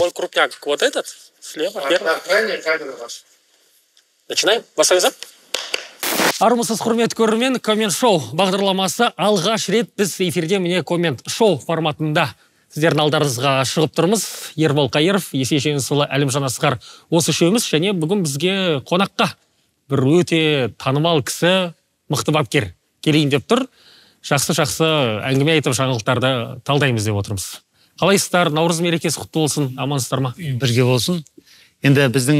мой крупняк вот этот, слева, первый. Начинаем? Бастаймыз? Армысыз құрметті көрермен, коммент шоу бағдарламасы алғаш рет біз эфирде міне коммент шоу форматында сіздердің алдарыңызға шығып тұрмыз. Ербол Қайыров, Есешенсұлы, Әлімжан Асқар осы үшеуміз, және бүгін бізге қонаққа бір өте танымал кісі, мықты бапкер келейін деп тұр. Жақсы әңгіме айтып жаңалықтарды талдаймыз деп отырмыз. Қалайсыздар? Наурыз мерекесі құтты болсын, амансыздар ма? Бірге болсын. Енді біздің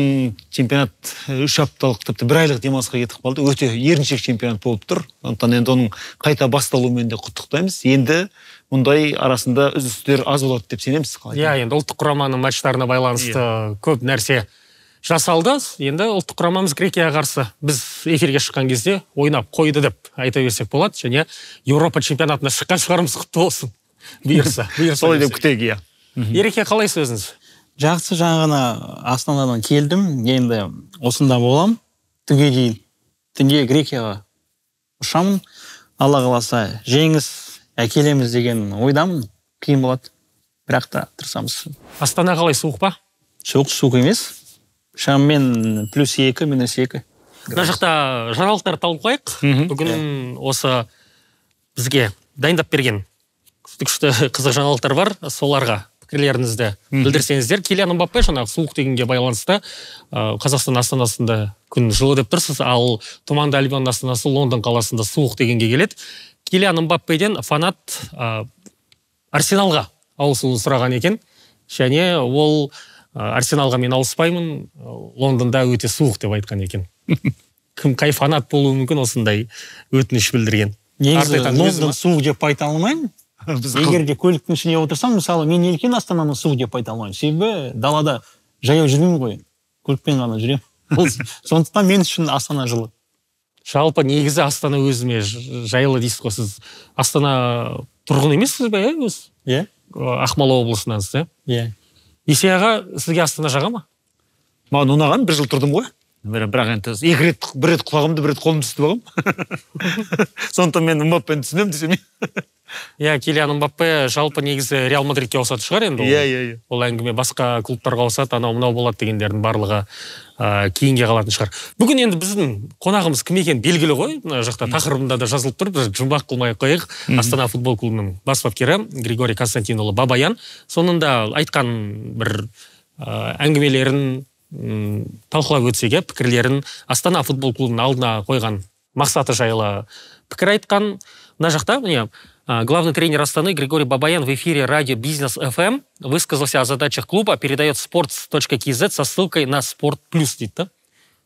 чемпионат 3 апталық, тіпті 1 айлық демалысқа кетіп қалды. Өте еріншек чемпионат болып тұр. Сондықтан енді оның қайта басталуымен де құттықтаймыз. Енді мұндай арасында үзілістер аз болады деп сенеміз. Иә, енді ұлттық құраманың матчтарына байланысты көп нәрсе жасалды. Енді ұлттық құрамамыз Грекияға қарсы біз эфирге шыққан кезде ойнап қойды деп айта берсек болады. Және Еуропа чемпионатына шыққан шығарымыз құтты болсын. Бұйырса. Солай деп күтейік, иә. Ереке, қалайсыз өзіңіз? Жақсы, жаңа Астанадан келдім, енді осында болам. Түнге дейін, түнде Грекияға ұшамын. Алла қаласа жеңіс әкелеміз деген ойдамын. Қиын болады, бірақ та тырысамыз. Астана қалай, суық па? Суық емес. Шаммен +2, -2. Мына жақта жаңалықтар талқылайық. Бүгін осы бізге дайындап берген күшті қызық жаңалықтар бар, соларға пікірлеріңізді білдірсеңіздер. Килиан Мбаппе жаңағы суық дегенге байланысты Қазақстан астанасында күн жылы деп тұрсыз, ал Тұманды Альбион астанасы Лондон қаласында суық дегенге келеді. Килиан Мбаппеден фанат Арсеналға ауысуын сұраған екен, және ол Арсеналға мен ауыспаймын, Лондонда өте суық деп айтқан екен. Кім қай фанат болуы мүмкін осындай өтініш білдірген? Негізі Лондон суық деп айта алмаймын. Егер де көліктің ішіне отырсам, мысалы, мен неліктен Астананы суық деп айта алмаймын. Себебі далада жаяу жүрмеймін ғой. Көлікпен ғана жүремін. Сондықтан мен үшін Астана жылы. Жалпы негізі Астана өзіме жайлы дейсіз ғой. Сіз Астана тұрғын емессіз бе, өз? Иә. Ақмола облысынансыз, иә? Есе аға, сізге Астана жаға ма? Маған ұнаған, 1 жыл тұрдым ғой. Бірақ енді 2 рет құлағымды, 1 рет қолымды түсті бағым. Сондықтан мен Мбаппені түсінем десем. Иә, Килиан Мбаппе жалпы негізі Реал Мадридке ауысады шығар енді. Иә. Ол әңгіме басқа клубтарға ауысады, анау-мынау болады дегендердің барлығы кейінге қалатын шығар. Бүгін енді біздің қонағымыз кім екен белгілі ғой. Мына жақта тақырыбында да жазылып тұр, біз жұмбақ қылмай қойық. Астана футбол клубының бас бапкері Григорий Константинұлы Бабаян. Сонында айтқан бір әңгімелерін талқылап өтсеге, пікірлерін Астана футбол клубының алдына қойған мақсаты жайлы пікір айтқан. Мына жақта, главный тренер Астаны Григорий Бабаян в эфире радио Бизнес FM высказался о задачах клуба, передает sports.kz со ссылкой на Sport Plus дейді.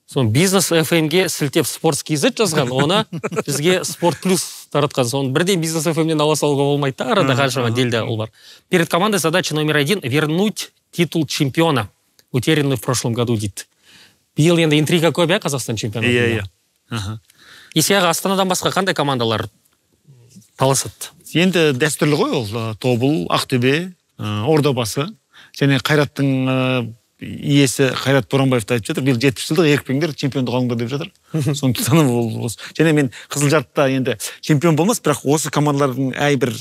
Сон Бизнес FM-ге сілтеп Sports.kz жазған, оны бізге Sport Plus таратқан. Сон бірден Бизнес FM-нен ауа салуға болмайды, арада қаншама делді ол бар. Перед командой задача номер 1 вернуть титул чемпиона, утерянный в прошлом году дейді. Биыл енді интрига көп, Қазақстан чемпионатында. Иә. Есеаға Астанадан басқа қандай командалар таласады? Енді дәстүрлі ғой ол. Тобыл, Ақтөбе, Ордабасы. Және Қайраттың иесі Қайрат Боранбаевты айтып жатыр. Биыл 70 жылдық ерікпеңдер чемпиондық алыңдар деп жатыр. Сондықтан ол. Және мен Қызылжарда енді чемпион болмас, бірақ осы командалардың бір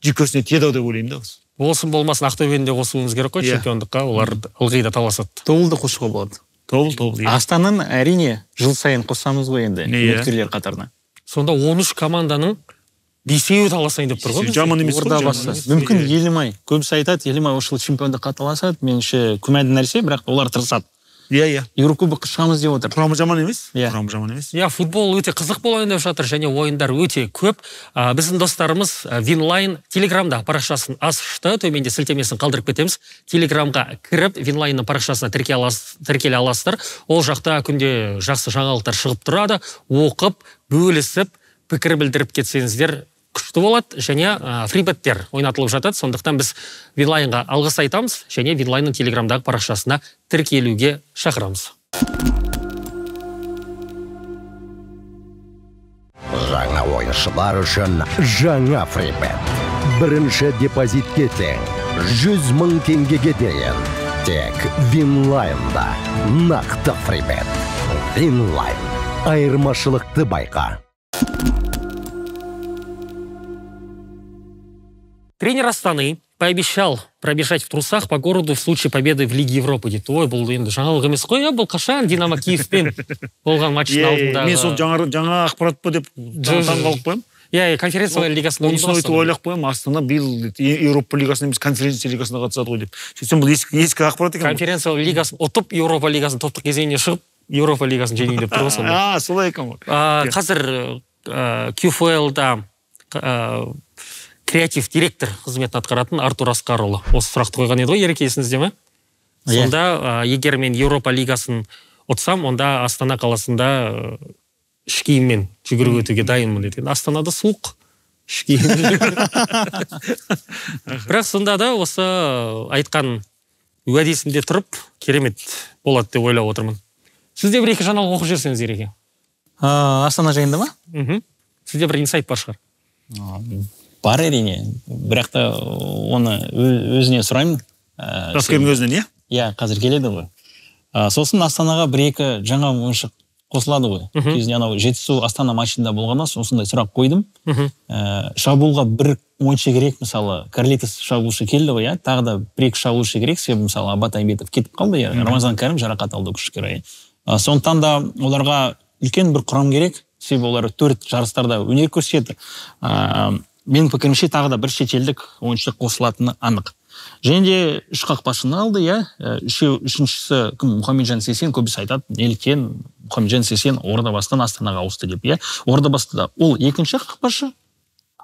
жүйкесіне тиеді деп ойлаймын да. Болсын болмасын Ақтөбені де қосуымыз керек қой чемпиондыққа. Олар ылғи да таласады. Тобылды қосуға болады. Тобыл. Астананы әрине жыл сайын қосамыз ғой енді үміткерлер қатарына. Сонда 13 команданың 5-еуі таласайын деп тұр ғой. Жаман емес қой. Мүмкін Елімай. Көбісі айтады, Елімай осы жыл чемпиондыққа таласады. Меніңше күмәнді нәрсе, бірақ олар тырысады. Иә. Еурокубокқа шығамыз деп отыр. Құрамы жаман емес. Иә, футбол өте қызық болайын деп жатыр, және ойындар өте көп. Біздің достарымыз Винлайн Телеграмда парақшасын ашты, төменде сілтемесін қалдырып кетеміз. Телеграмға кіріп, Винлайнның парақшасына тіркеле аласыздар. Ол жақта күнде жақсы жаңалықтар шығып тұрады, оқып, бөлісіп, пікір білдіріп кетсеңіздер күшті болады, және фрибеттер ойнатылып жатады. Сондықтан біз Винлайнға алғыс айтамыз, және Винлайнның Телеграмдағы парақшасына тіркелуге шақырамыз. Жаңа ойыншылар үшін жаңа фрибет. Бірінші депозитке тең 100 000 теңгеге дейін. Тек Винлайнда нақты фрибет. Винлайн. Айырмашылықты байқа. Тренер Астаны пообещал пробежать в трусах по городу в случае победы в Лиге Европы дейді. Ой, бұл енді жаңалық емес қой, бұл қашан Динамо Киевпен болған матчтың алдындағы. Мен сол жаңа ақпарат па деп таңғалып қоямын. Иә, конференция лигасында онсын өйтіп ойлап қоямын. Астана биыл Еуропа лигасына емес, конференция лигасына қатысады ғой деп. Сөйтсем бұл ескі ақпарат екен. Конференция лигасын ұтып, Еуропа лигасын топтық кезеңіне шығып, Еуропа лигасын жеңейін деп тұр ғой. Солай екен ғой. Қазір QFL-да креатив директор қызметін атқаратын Артур Асқарұлы осы сұрақты қойған еді ғой, Ереке, есіңізде ме? Сонда егер мен Еуропа лигасын ұтсам, онда Астана қаласында іш киіммен жүгіріп өтуге дайынмын дейді. Астанада суық, іш киіммен. Бірақ сонда да осы айтқан уәдесінде тұрып, керемет болады деп ойлап отырмын. Сізде бір екі жаңалық оқып жүрсеңіз, Ереке. Астана жайында ма? Сізде бір инсайт бар шығар. Бар әрине, бірақ та оны өзіне сұраймын. Раскердің өзінен, иә? Иә, қазір келеді ғой. Сосын Астанаға бір-екі жаңа ойыншық қосылады ғой. Кезінде анау Жетісу Астана матчында болғанда осындай сұрақ қойдым. Шабуылға бір ойыншы керек, мысалы, Карлитос шабуылшы келді ғой, тағы да бір-екі шабуылшы керек, себебі мысалы Абат Айбетов кетіп қалды, Рамазан Кәрім жарақат алды өкінішке орай. Сондықтан да оларға үлкен бір құрам керек, себебі олар 4 жарыстарда өнер көрсетеді. Менің пікірімше тағы да бір шетелдік ойыншы қосылатыны анық. Және де 3 қақпашыны алды, үшіншісі кім? Мұхамеджан Сесен, көбісі айтады, неліктен Мұхамеджан Сесен Ордабасыдан Астанаға ауысты деп, Ордабасыда ол екінші қақпашы,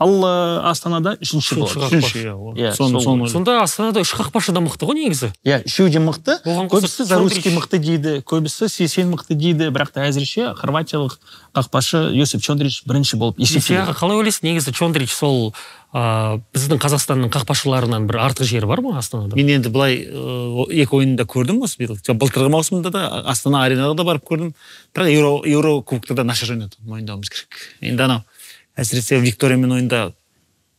ал Астанада үшінші болады. Сонда Астанада 3 қақпашы да мықты ғой негізі. Үшеу де мықты. Көбісі Заруцкий мықты дейді, көбісі Сесен мықты дейді, бірақ та әзірше хорватиялық қақпашы Йосип Чондрич бірінші болып есептеледі. Қалай ойлайсың, негізі Чондрич сол біздің Қазақстанның қақпашыларынан бір артық жері бар ма Астанада? Мен енді былай екі ойында көрдім осы биыл. Былтырғы маусымда да Астана аренаға да барып көрдім. Бірақ Еуро кубокта нашар ойнады, мойындауымыз керек. Енді анау әсіресе Викториямен ойында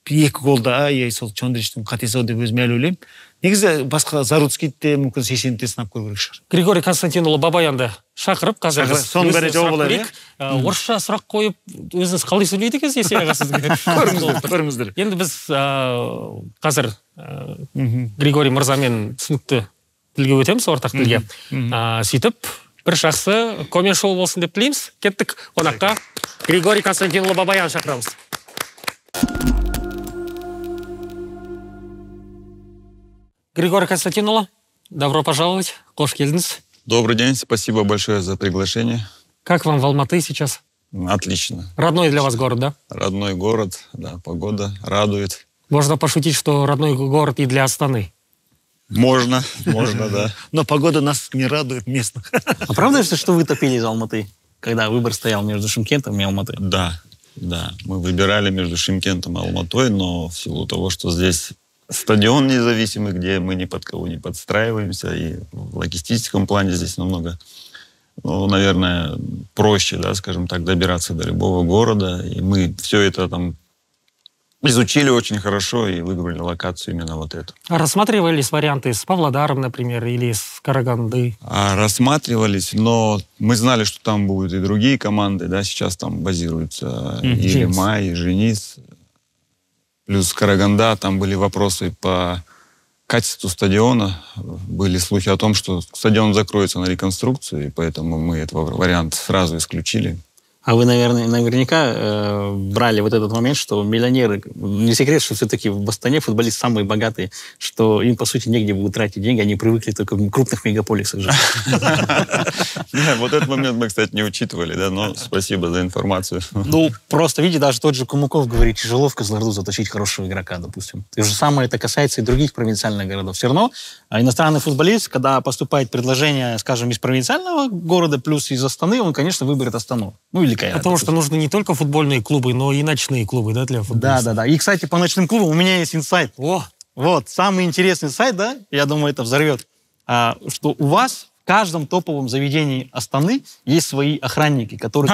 2 голда сол Чондричтің қатесі деп өзім әлі ойлаймын. Негізі басқа Заруцкийді де мүмкін Сесенді де сынап көру керек шығар. Григорий Константинұлы Бабаянды шақырып, қазір соның бәрі жауап алайық. Орысша сұрақ қойып, өзіңіз қалай сөйлейді екенсіз, Есен аға сізге? Көріңіздер. Енді біз қазір Григорий мырзамен түсінікті тілге өтеміз, ортақ тілге. Сөйтіп, бір жақсы комен шоу болсын деп тілейміз. Кеттік қонаққа Григорий Константинұлы Бабаян шақырамыз. Григорий Константинұлы, добро пожаловать, қош келдіңіз. Добрый день, спасибо большое за приглашение. Как вам в Алматы сейчас? Отлично. Родной для вас город, да? Родной город, да, погода радует. Можно пошутить, что родной город и для Астаны. Можно, да. Но погода нас не радует местных. А правда, что вы топили из Алматы, когда выбор стоял между Шымкентом и Алматой? Да. Мы выбирали между Шымкентом и Алматой, но в силу того, что здесь стадион независимый, где мы ни под кого не подстраиваемся, и в логистическом плане здесь намного, наверное, проще, да, скажем так, добираться до любого города. И мы все это там изучили очень хорошо и выбрали локацию именно вот эту. А рассматривались варианты с Павлодаром, например, или с Караганды? Рассматривались, но мы знали, что там будут и другие команды, да, сейчас там базируются и Лимай, и Женис. Плюс Караганда, там были вопросы по качеству стадиона. Были слухи о том, что стадион закроется на реконструкцию, и поэтому мы этот вариант сразу исключили. А вы, наверняка брали вот этот момент, что миллионеры, не секрет, что все-таки в Астане футболисты самые богатые, что им, по сути, негде будут тратить деньги, они привыкли только в крупных мегаполисах жить. Вот этот момент мы, кстати, не учитывали, да, но спасибо за информацию. Ну, просто, видите, даже тот же Кумыков говорит, тяжело в Кызылорду затащить хорошего игрока, допустим. То же самое это касается и других провинциальных городов. Все равно иностранный футболист, когда поступает предложение, скажем, из провинциального города плюс из Астаны, он, конечно, выберет Астану. Ну, или Каир. Потому что нужны не только футбольные клубы, но и ночные клубы, да, для футболистов. Да. И, кстати, по ночным клубам у меня есть инсайт. Вот, самый интересный сайт, да, я думаю, это взорвет, что у вас в каждом топовом заведении Астаны есть свои охранники, которые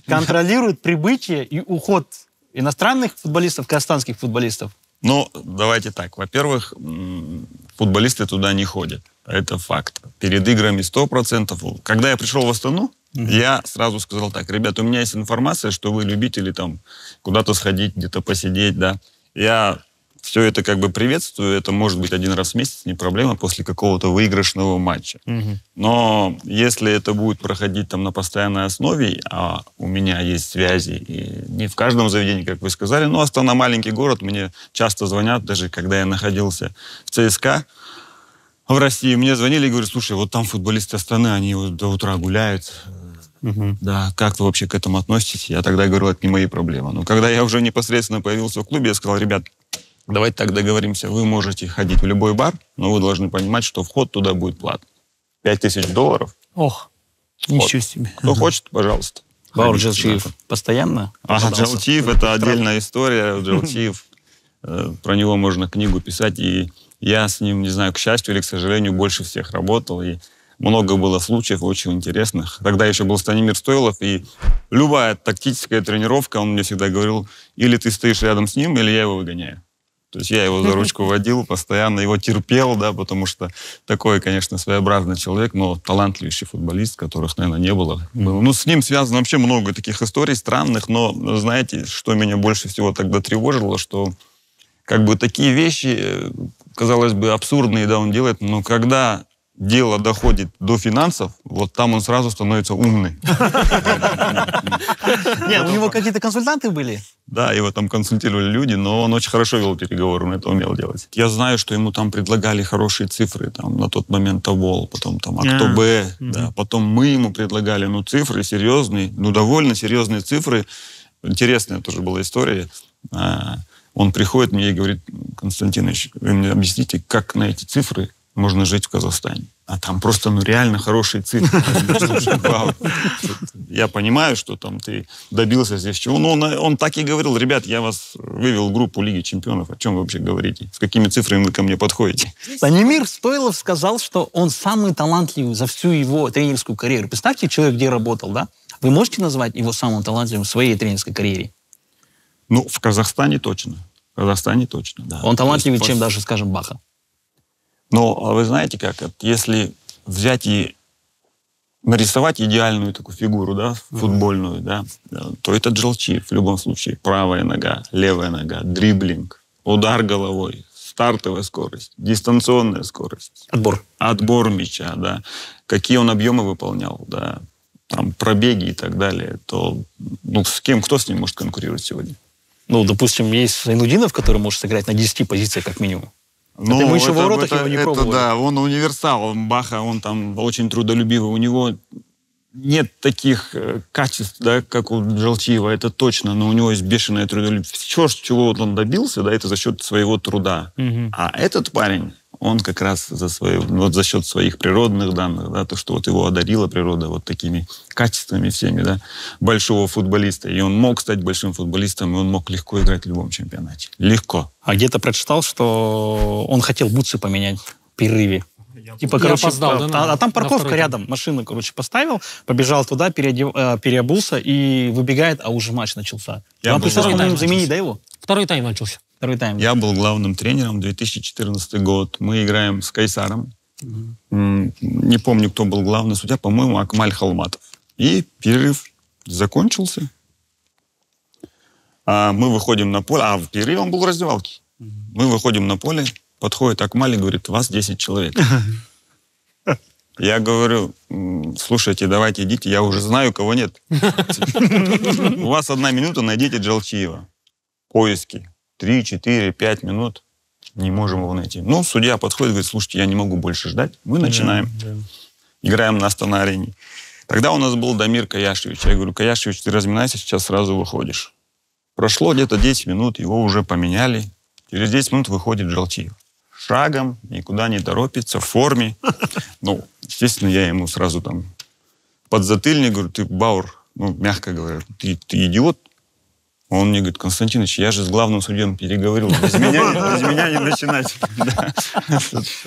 контролируют прибытие и уход иностранных футболистов, казахстанских футболистов. Ну, давайте так. Во-первых, футболисты туда не ходят. Это факт. Перед играми 100%. Когда я пришел в Астану, я сразу сказал так: ребята, у меня есть информация, что вы любители там куда-то сходить, где-то посидеть, да. Я все это как бы приветствую. Это может быть один раз в месяц, не проблема, после какого-то выигрышного матча. Но если это будет проходить там на постоянной основе, а у меня есть связи, и не в каждом заведении, как вы сказали, но Астана маленький город, мне часто звонят, даже когда я находился в ЦСКА, в России, мне звонили и говорят, слушай, вот там футболисты Астаны, они вот до утра гуляют. Да, как вы вообще к этому относитесь? Я тогда говорил, это не мои проблемы. Но когда я уже непосредственно появился в клубе, я сказал, ребят, давайте так договоримся, вы можете ходить в любой бар, но вы должны понимать, что вход туда будет платный. $5000. Ох, Ничего себе. Кто хочет, пожалуйста. Баур Джилчиев постоянно? Джилчиев — это отдельная история. Джилчиев, про него можно книгу писать, и я с ним, не знаю, к счастью или к сожалению, больше всех работал, и много было случаев очень интересных. Тогда еще был Станимир Стойлов, и любая тактическая тренировка, он мне всегда говорил, или ты стоишь рядом с ним, или я его выгоняю. То есть я его за ручку водил, постоянно его терпел, да, потому что такой, конечно, своеобразный человек, но талантливейший футболист, которых, наверное, не было. Ну, с ним связано вообще много таких историй странных, но, знаете, что меня больше всего тогда тревожило, что как бы такие вещи, казалось бы, абсурдные, да, он делает, но когда дело доходит до финансов, вот там он сразу становится умный. Нет, у него какие-то консультанты были? Да, его там консультировали люди, но он очень хорошо вел переговоры, он это умел делать. Я знаю, что ему там предлагали хорошие цифры, там, на тот момент Тавол, потом там Актобе, да, потом мы ему предлагали, ну, цифры серьезные, ну, довольно серьезные цифры. Интересная тоже была история. Он приходит мне и говорит, Константинович, вы мне объясните, как на эти цифры можно жить в Казахстане. А там просто, ну, реально хорошие цифры. Я понимаю, что там ты добился здесь чего. Но он так и говорил, ребят, я вас вывел в группу Лиги Чемпионов. О чем вы вообще говорите? С какими цифрами вы ко мне подходите? Станимир Стойлов сказал, что он самый талантливый за всю его тренерскую карьеру. Представьте, человек где работал, да? Вы можете назвать его самым талантливым в своей тренерской карьере? Ну, в Казахстане точно. В Казахстане точно, да. Он талантливее, чем даже, скажем, Баха. Но вы знаете как, если взять и нарисовать идеальную такую фигуру, да, футбольную, да, то это Джилчиев в любом случае. Правая нога, левая нога, дриблинг, удар головой, стартовая скорость, дистанционная скорость. Отбор мяча, да. Какие он объемы выполнял, да, там пробеги и так далее. То, ну, кто с ним может конкурировать сегодня? Ну, допустим, есть Зайнудинов, который может сыграть на 10 позициях как минимум. Ну, это мы еще в воротах его не пробовали. Да, он универсал, Баха, он там очень трудолюбивый. У него нет таких качеств, да, как у Джилчиева, это точно, но у него есть бешеное трудолюбие. Все, чего он добился, да, это за счет своего труда. А этот парень, он как раз за счет своих природных данных, да, то, что вот его одарила природа вот такими качествами всеми, да, большого футболиста. И он мог стать большим футболистом, и он мог легко играть в любом чемпионате. Легко. А где-то прочитал, что он хотел бутсы поменять в перерыве. Типа, короче, опоздал, да, а там парковка рядом, машину, короче, поставил, побежал туда, переобулся и выбегает, а уже матч начался. Вам пришлось, по-моему, заменить, да, его? Второй тайм начался. Второй тайм. Я был главным тренером 2014 год. Мы играем с Кайсаром. Не помню, кто был главный судья, по-моему, Акмаль Халматов. И перерыв закончился. Мы выходим на поле, а в перерыве он был в раздевалке. Мы выходим на поле, подходит Акмаль и говорит, вас 10 человек. Я говорю, слушайте, давайте идите, я уже знаю, кого нет. У вас 1 минута, найдите Джилчиева. Поиски. 3, 4, 5 минут. Не можем его найти. Ну, судья подходит, говорит, слушайте, я не могу больше ждать. Мы начинаем. Играем на Астана-арене. Тогда у нас был Дамир Каяшевич. Я говорю, Каяшевич, ты разминайся, сейчас сразу выходишь. Прошло где-то 10 минут, его уже поменяли. Через 10 минут выходит Джилчиев. Шагом, никуда не торопится, в форме. Ну, естественно, я ему сразу там подзатыльник говорю, ты, Баур, ну, мягко говоря, ты идиот. Он мне говорит, Константинович, я же с главным судьем переговорил. Без меня не начинать.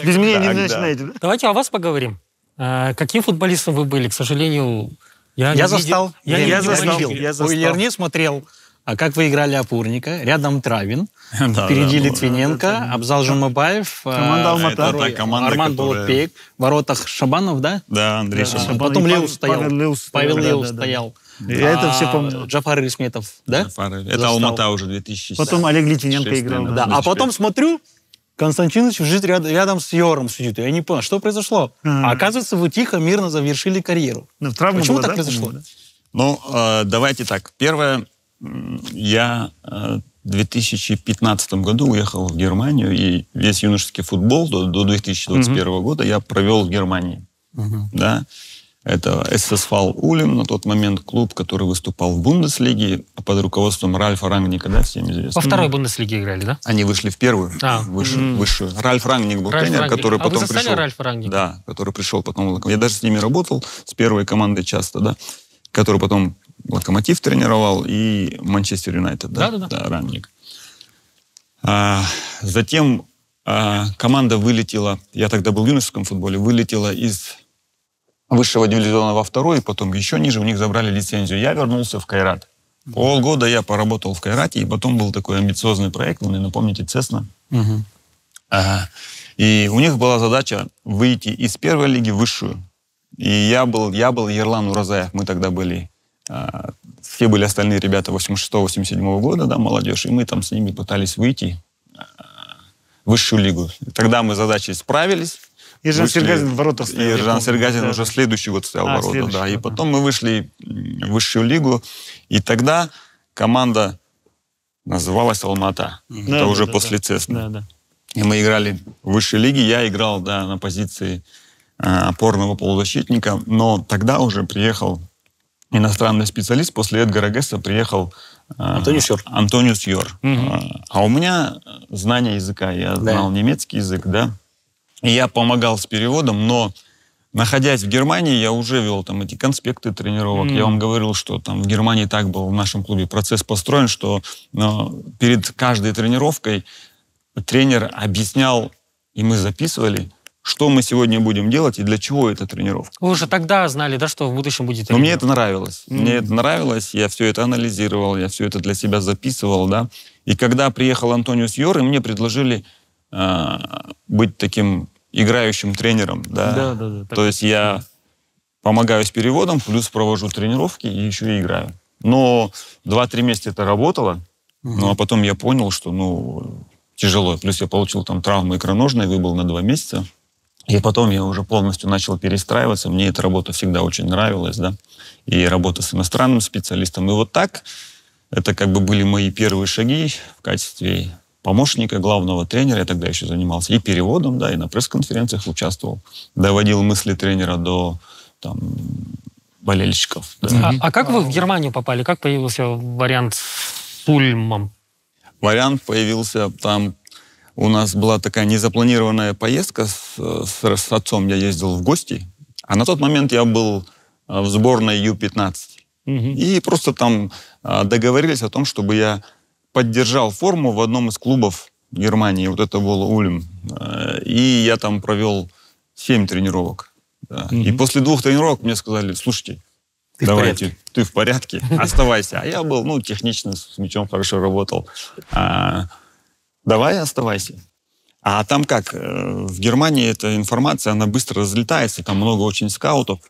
Без меня не начинайте, да? Давайте о вас поговорим. Каким футболистом вы были? К сожалению, я застал. Я застал. Не смотрел. А как вы играли опорника? Рядом Травин, впереди Литвиненко, Абзал Жумабаев, Арман Болотбек, в воротах Шабанов, да? Да, Андрей Шабанов. Потом Леус стоял. Павел Леус стоял. Я это все помню. Джафар Рисметов, да? Это Алмата уже 2007. Потом Олег Литвиненко играл. Да, а потом смотрю, Константинович лежит рядом с Йором сидит. Я не понял, что произошло. А оказывается, вы тихо, мирно завершили карьеру. Почему так произошло? Ну, давайте так. Первое, я в 2015 году уехал в Германию, и весь юношеский футбол до 2021 года я провел в Германии. Да? Это ССФАЛ Улем, на тот момент клуб, который выступал в Бундеслиге под руководством Ральфа Рангника, да, всем известно. Во второй Бундеслиге играли, да? Они вышли в первую, высшую. Ральф Рангник был тренер, который потом пришел. Ральфа Рангника? Да, который пришел потом. Я даже с ними работал, с первой командой часто, да, который потом Локомотив тренировал и Манчестер Юнайтед, да, Рангник. Затем команда вылетела, я тогда был в юношеском футболе, вылетела из высшего дивизиона во второй, потом еще ниже, у них забрали лицензию. Я вернулся в Кайрат. Полгода я поработал в Кайрате, и потом был такой амбициозный проект, вы наверное, помните, Цесна. И у них была задача выйти из первой лиги в высшую. И я был Ерлан Уразаев, мы тогда были, все были остальные ребята 86-87 года, да, молодежь, и мы там с ними пытались выйти в высшую лигу. Тогда мы с задачей справились. И Жан Сергазин в воротах стоял. И Жан Сергазин уже следующий год стоял в воротах, да. И потом мы вышли в высшую лигу, и тогда команда называлась Алмата. Это уже после Цесны. И мы играли в высшей лиге. Я играл, да, на позиции опорного полузащитника, но тогда уже приехал иностранный специалист. После Эдгара Гесса приехал Антониус Йор. А у меня знание языка. Я знал немецкий язык, да. И я помогал с переводом, но, находясь в Германии, я уже вел там эти конспекты тренировок. Я вам говорил, что там в Германии так был в нашем клубе процесс построен, что перед каждой тренировкой тренер объяснял, и мы записывали, что мы сегодня будем делать и для чего эта тренировка. Вы уже тогда знали, да, что в будущем будет тренировка? Но мне это нравилось. Мне это нравилось, я все это анализировал, я все это для себя записывал, да. И когда приехал Антониус Йор, и мне предложили быть таким играющим тренером, да. То есть я помогаю с переводом, плюс провожу тренировки и еще и играю. Но 2-3 месяца это работало, ну а потом я понял, что, тяжело. Плюс я получил там травму икроножной, выбыл на 2 месяца. И потом я уже полностью начал перестраиваться. Мне эта работа всегда очень нравилась, да. И работа с иностранным специалистом. И вот так, это как бы были мои первые шаги в качестве помощника главного тренера. Я тогда еще занимался и переводом, да, и на пресс-конференциях участвовал. Доводил мысли тренера до там, болельщиков. Да. А как вы в Германию попали? Как появился вариант с Ульмом? Вариант появился там. У нас была такая незапланированная поездка с отцом. Я ездил в гости. А на тот момент я был в сборной Ю-15. И просто там договорились о том, чтобы я поддержал форму в одном из клубов Германии. Вот это был Ульм. И я там провел 7 тренировок. Да. И после 2 тренировок мне сказали, слушайте, давайте, ты в порядке, оставайся. А я был, технично, с мячом хорошо работал. Давай, оставайся. А там как? В Германии эта информация, она быстро разлетается, там много очень скаутов.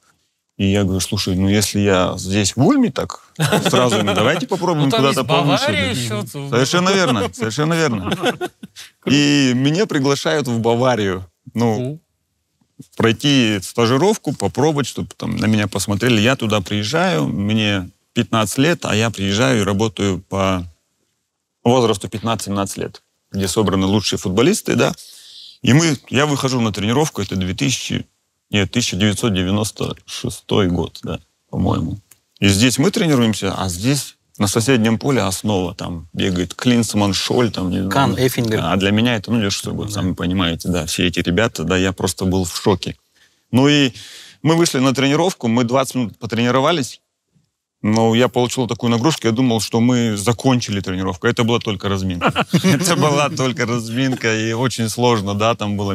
И я говорю, слушай, если я здесь в Ульме, так сразу, давайте попробуем куда-то повыше. Совершенно верно, совершенно верно. И меня приглашают в Баварию. Пройти стажировку, попробовать, чтобы там на меня посмотрели. Я туда приезжаю, мне 15 лет, а я приезжаю и работаю по возрасту 15-17 лет, где собраны лучшие футболисты, да. И я выхожу на тренировку, это 1996 год, да, по-моему. И здесь мы тренируемся, а здесь на соседнем поле основа. Там бегает Клинсман, Шоль, там, не знаю. Кан, Эффингер. А для меня это, что год, сами понимаете, да, все эти ребята, да, я просто был в шоке. И мы вышли на тренировку, мы 20 минут потренировались, но я получил такую нагрузку, я думал, что мы закончили тренировку. Это была только разминка. Это была только разминка, и очень сложно, да, там было.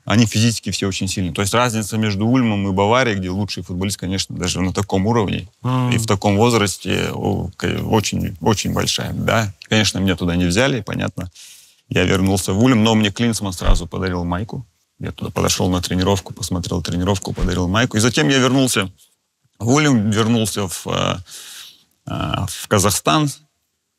Они физически все очень сильные. То есть разница между Ульмом и Баварией, где лучший футболист, конечно, даже на таком уровне и в таком возрасте очень, очень большая, да. Конечно, меня туда не взяли, понятно. Я вернулся в Ульм, но мне Клинсман сразу подарил майку. Я туда подошел на тренировку, посмотрел тренировку, подарил майку. И затем я вернулся Волю вернулся в Казахстан,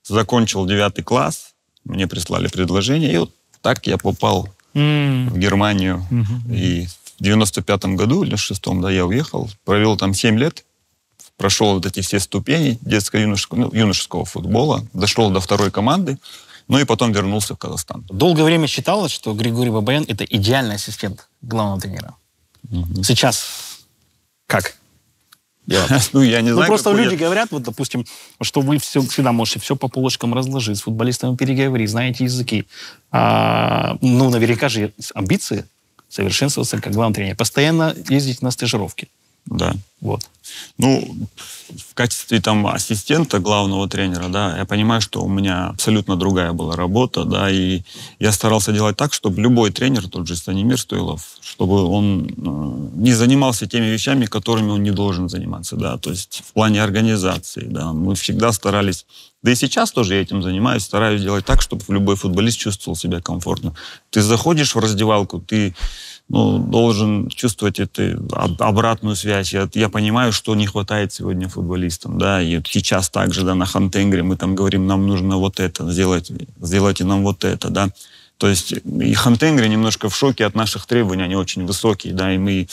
закончил 9 класс, мне прислали предложение, и вот так я попал в Германию. И в 95-м году или в 6-м, да, я уехал, провел там 7 лет, прошел вот эти все ступени юношеского футбола, дошел до 2-й команды, ну и потом вернулся в Казахстан. Долгое время считалось, что Григорий Бабаян — это идеальный ассистент главного тренера. Сейчас как? Ну, я не знаю, просто люди говорят, вот, допустим, что вы всегда можете все по полочкам разложить, с футболистами переговорить, знаете языки. Ну, наверняка же амбиции совершенствоваться как главный тренер. Постоянно ездить на стажировки. Да. Вот. Ну, в качестве там ассистента главного тренера, да, я понимаю, что у меня абсолютно другая была работа, да, и я старался делать так, чтобы любой тренер, тот же Станимир Стоилов, чтобы он не занимался теми вещами, которыми он не должен заниматься, да, то есть в плане организации, да, мы всегда старались, да и сейчас тоже я этим занимаюсь, стараюсь делать так, чтобы любой футболист чувствовал себя комфортно. Ты заходишь в раздевалку, ты должен чувствовать эту обратную связь. Я понимаю, что не хватает сегодня футболистам, да, и сейчас также, да, на Хантенгре мы там говорим, нам нужно вот это, сделайте нам вот это, да. То есть и Хантенгре немножко в шоке от наших требований, они очень высокие, да, и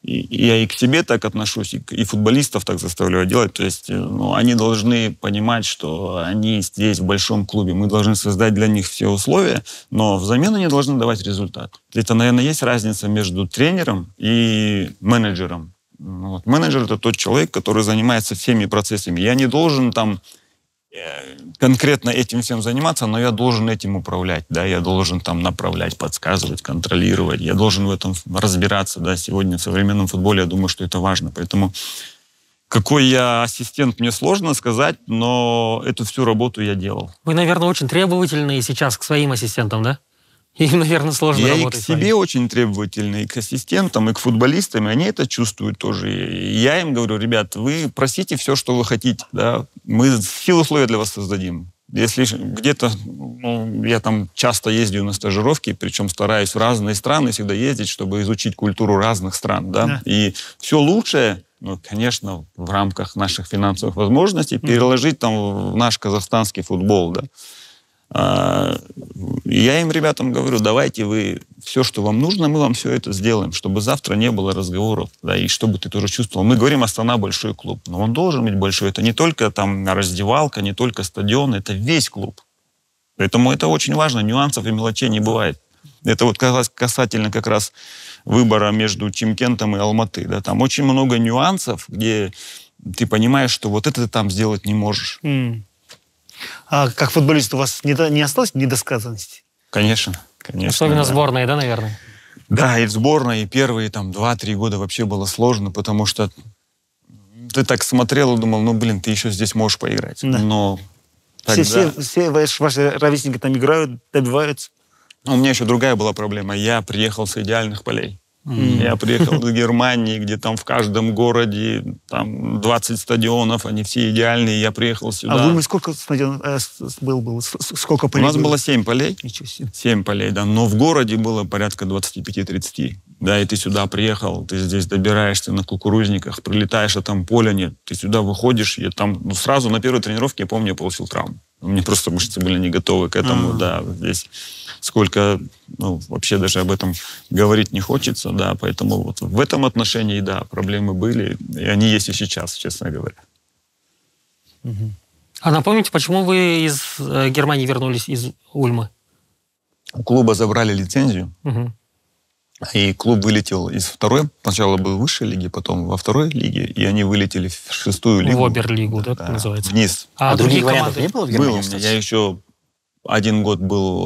я и к себе так отношусь, и футболистов так заставляю делать. То есть они должны понимать, что они здесь, в большом клубе. Мы должны создать для них все условия, но взамен они должны давать результат. Это, наверное, есть разница между тренером и менеджером. Вот. Менеджер — это тот человек, который занимается всеми процессами. Я не должен там конкретно этим всем заниматься, но я должен этим управлять, да, я должен там направлять, подсказывать, контролировать, я должен в этом разбираться, да, сегодня в современном футболе я думаю, что это важно, поэтому какой я ассистент, мне сложно сказать, но эту всю работу я делал. Вы, наверное, очень требовательны сейчас к своим ассистентам, да? Им, наверное, сложно работать. Я и к себе очень требовательный, и к ассистентам, и к футболистам, и они это чувствуют тоже. И я им говорю, ребят, вы просите все, что вы хотите, да, мы все условия для вас создадим. Если где-то, я там часто ездил на стажировки, причем стараюсь в разные страны всегда ездить, чтобы изучить культуру разных стран, да, и все лучшее, конечно, в рамках наших финансовых возможностей переложить там в наш казахстанский футбол, да. Я им, ребятам, говорю, давайте вы все, что вам нужно, мы вам все это сделаем, чтобы завтра не было разговоров, да, и чтобы ты тоже чувствовал. Мы говорим, Астана большой клуб, но он должен быть большой. Это не только там раздевалка, не только стадион, это весь клуб. Поэтому это очень важно, нюансов и мелочей не бывает. Это вот касательно как раз выбора между Чимкентом и Алматы, да, там очень много нюансов, где ты понимаешь, что вот это ты там сделать не можешь. А как футболист у вас не осталось недосказанности? Конечно. Особенно да. сборная, да, наверное? Да, и в сборной, и первые там 2-3 года вообще было сложно, потому что ты так смотрел и думал, ты еще здесь можешь поиграть. Да. Но тогда... все ваши ровесники там играют, добиваются? У меня еще другая была проблема. Я приехал с идеальных полей. Я приехал из Германии, где там в каждом городе там 20 стадионов, они все идеальные. Я приехал сюда. А в Ульме сколько стадионов было? Сколько полей? У нас было 7 полей. Ничего себе. 7 полей, да. Но в городе было порядка 25-30. Да, и ты сюда приехал, ты здесь добираешься на кукурузниках, прилетаешь, а там поля нет. Ты сюда выходишь, и там сразу на первой тренировке, я помню, я получил травму. У меня просто мышцы были не готовы к этому, да. Здесь сколько, вообще даже об этом говорить не хочется, да. Поэтому вот в этом отношении, да, проблемы были, и они есть и сейчас, честно говоря. А напомните, почему вы из Германии вернулись из Ульмы? У клуба забрали лицензию. И клуб вылетел из второй, сначала был в высшей лиге, потом во второй лиге, и они вылетели в 6-ю лигу. В Оберлигу, да, это называется? Вниз. А других вариантов не было в Германии? Был у меня. Я еще 1 год был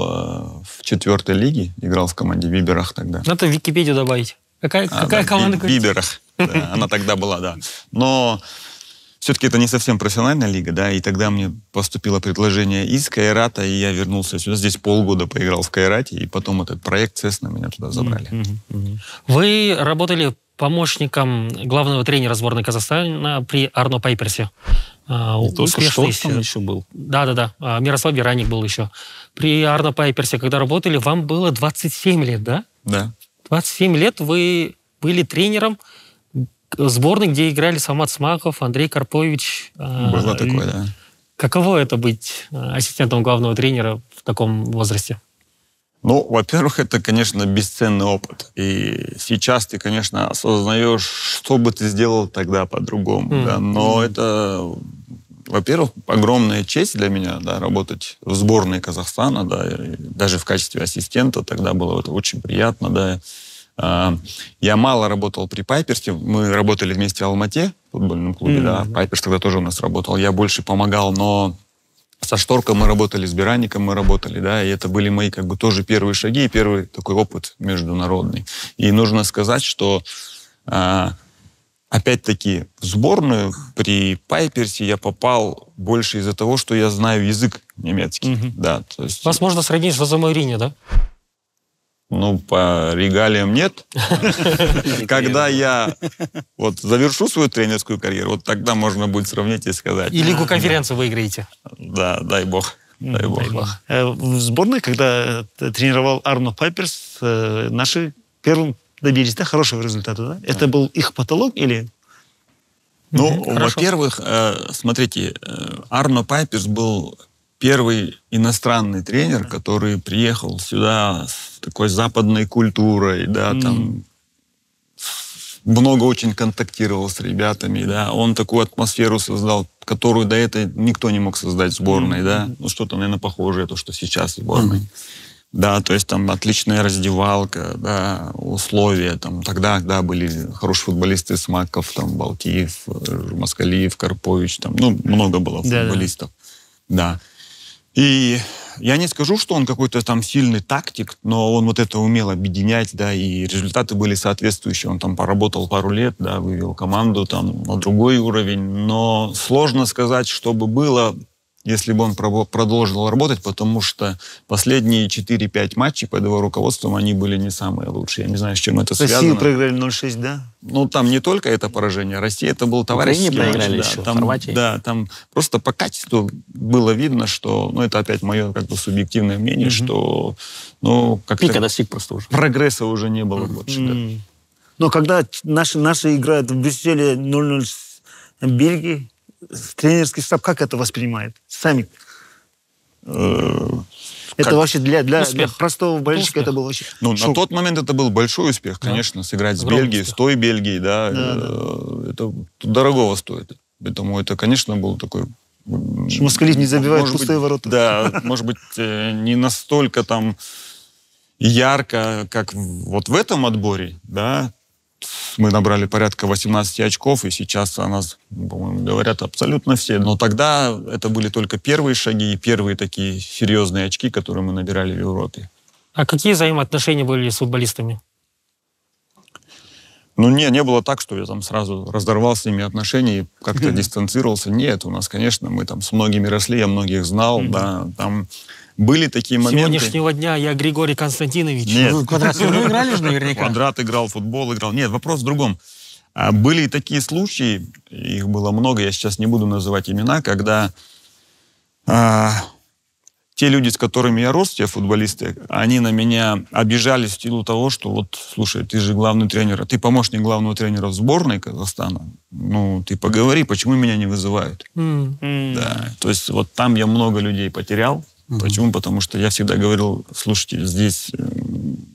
в 4-й лиге, играл в команде Биберах тогда. Надо в Википедию добавить. Какая команда? Биберах. Да, она тогда была, да. Но все-таки это не совсем профессиональная лига, да, и тогда мне поступило предложение из Кайрата, и я вернулся сюда. Здесь полгода поиграл в Кайрате, и потом этот проект Цесна меня туда забрали. Вы работали помощником главного тренера сборной Казахстана при Арно Пайперсе. Только что там еще был. Да. Мирослав Вераник был еще. При Арно Пайперсе, когда работали, вам было 27 лет, да? Да. 27 лет вы были тренером сборной, где играли Самат Смаков, Андрей Карпович. Было такое, да. Каково это быть ассистентом главного тренера в таком возрасте? Ну, во-первых, это, конечно, бесценный опыт. И сейчас ты, конечно, осознаешь, что бы ты сделал тогда по-другому. Да? Но это, во-первых, огромная честь для меня, да, работать в сборной Казахстана, да, и даже в качестве ассистента тогда было это очень приятно, да. Я мало работал при Пайперсе. Мы работали вместе в Алмате, в футбольном клубе, да. Пайперс тогда тоже у нас работал. Я больше помогал, но со Шторком мы работали, с Биранником мы работали, да, и это были мои как бы тоже первые шаги и первый такой опыт международный. И нужно сказать, что опять-таки в сборную при Пайперсе я попал больше из-за того, что я знаю язык немецкий. Да, то есть... Вас можно сравнить с Жозе Мourinho, да? Ну, по регалиям нет. Когда я вот завершу свою тренерскую карьеру, вот тогда можно будет сравнить и сказать. И Лигу конференцию выиграете. Да, дай бог. Дай бог. В сборной, когда тренировал Арно Пайперс, наши первым добились, да, хорошего результата, да? Это был их потолок или... Ну, во-первых, смотрите, Арно Пайперс был первый иностранный тренер, который приехал сюда с такой западной культурой, да, там много очень контактировал с ребятами, да, он такую атмосферу создал, которую до этого никто не мог создать в сборной, да, ну что-то, наверное, похожее, то, что сейчас в сборной. Да, то есть там отличная раздевалка, да, условия, там тогда, да, были хорошие футболисты, Смаков, там, Балтиев, Москалиев, Карпович, там, ну, много было футболистов, да. И я не скажу, что он какой-то там сильный тактик, но он вот это умел объединять, да, и результаты были соответствующие. Он там поработал пару лет, да, вывел команду там на другой уровень, но сложно сказать, что бы было, если бы он продолжил работать, потому что последние 4-5 матчей под его руководством, они были не самые лучшие. Я не знаю, с чем это связано. Россию проиграли 0-6, да? Ну, там не только это поражение. Россия, это был товарищеский матч. проиграли да, еще, там, Хорватии. да, там просто по качеству было видно, что, ну, это опять мое как бы субъективное мнение, что, ну, как-то... Пика достиг просто уже. Прогресса уже не было больше, да. Но когда наши играют в Брюсселе 0-0 с Бельгией, тренерский штаб как это воспринимает? Сами. Это вообще для простого болельщика это был вообще... Ну, на тот момент это был большой успех, конечно, сыграть с Бельгией, с той Бельгией, да. Это дорогого стоит. Поэтому это, конечно, был такой... Москалив не забивает пустые ворота. Да, может быть, не настолько там ярко, как вот в этом отборе, да. Мы набрали порядка 18 очков, и сейчас о нас, по-моему, говорят абсолютно все. Но тогда это были только первые шаги и первые такие серьезные очки, которые мы набирали в Европе. А какие взаимоотношения были с футболистами? Ну, не было так, что я там сразу разорвал с ними отношения и как-то дистанцировался. Нет, у нас, конечно, мы там с многими росли, я многих знал, да, там... Были такие моменты... Сегодняшнего дня я Григорий Константинович. Нет. Вы Квадрат все равно играли же наверняка? Квадрат играл, футбол играл. Нет, вопрос в другом. Были такие случаи, их было много, я сейчас не буду называть имена, когда те люди, с которыми я рос, те футболисты, они на меня обижались в силу того, что вот, слушай, ты же главный тренер, ты помощник главного тренера в сборной Казахстана, ну, ты поговори, почему меня не вызывают? Да, то есть вот там я много людей потерял. Почему? Потому что я всегда говорил, слушайте, здесь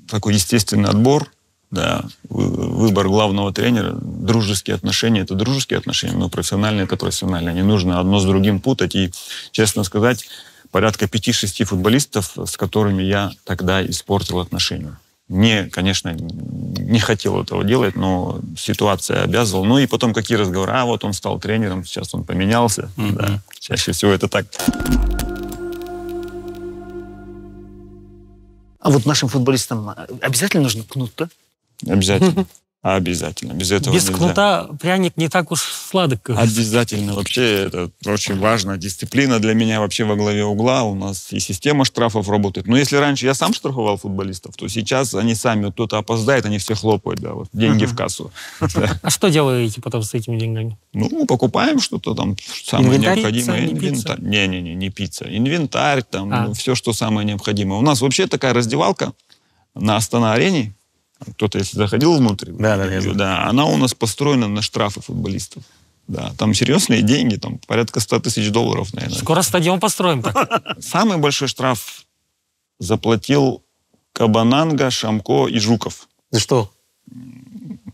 такой естественный отбор, да, выбор главного тренера, дружеские отношения — это дружеские отношения, но профессиональные — это профессиональные. Не нужно одно с другим путать. И, честно сказать, порядка 5-6 футболистов, с которыми я тогда испортил отношения. Мне, конечно, не хотел этого делать, но ситуация обязывала. Ну и потом какие разговоры? Вот он стал тренером, сейчас он поменялся. Да, чаще всего это так. А вот нашим футболистам обязательно нужно кнут, да? Обязательно. Обязательно. Без этого Без нельзя. кнута пряник не так уж сладок. Обязательно. Вообще это очень важно. Дисциплина для меня вообще во главе угла. У нас и система штрафов работает. Но если раньше я сам штрафовал футболистов, то сейчас они сами, вот кто-то опоздает, они все хлопают, да, вот деньги в кассу. А что делаете потом с этими деньгами? Ну, покупаем что-то там самое Инвентарь? необходимое. Не пицца? Не пицца. Инвентарь, там, все, что самое необходимое. У нас вообще такая раздевалка на Астана-арене. Кто-то, если заходил внутрь, Да. она у нас построена на штрафы футболистов. Да, там серьезные деньги, там порядка 100 тысяч долларов, наверное. Скоро стадион построим так. Самый большой штраф заплатил Кабананга, Шамко и Жуков. За что?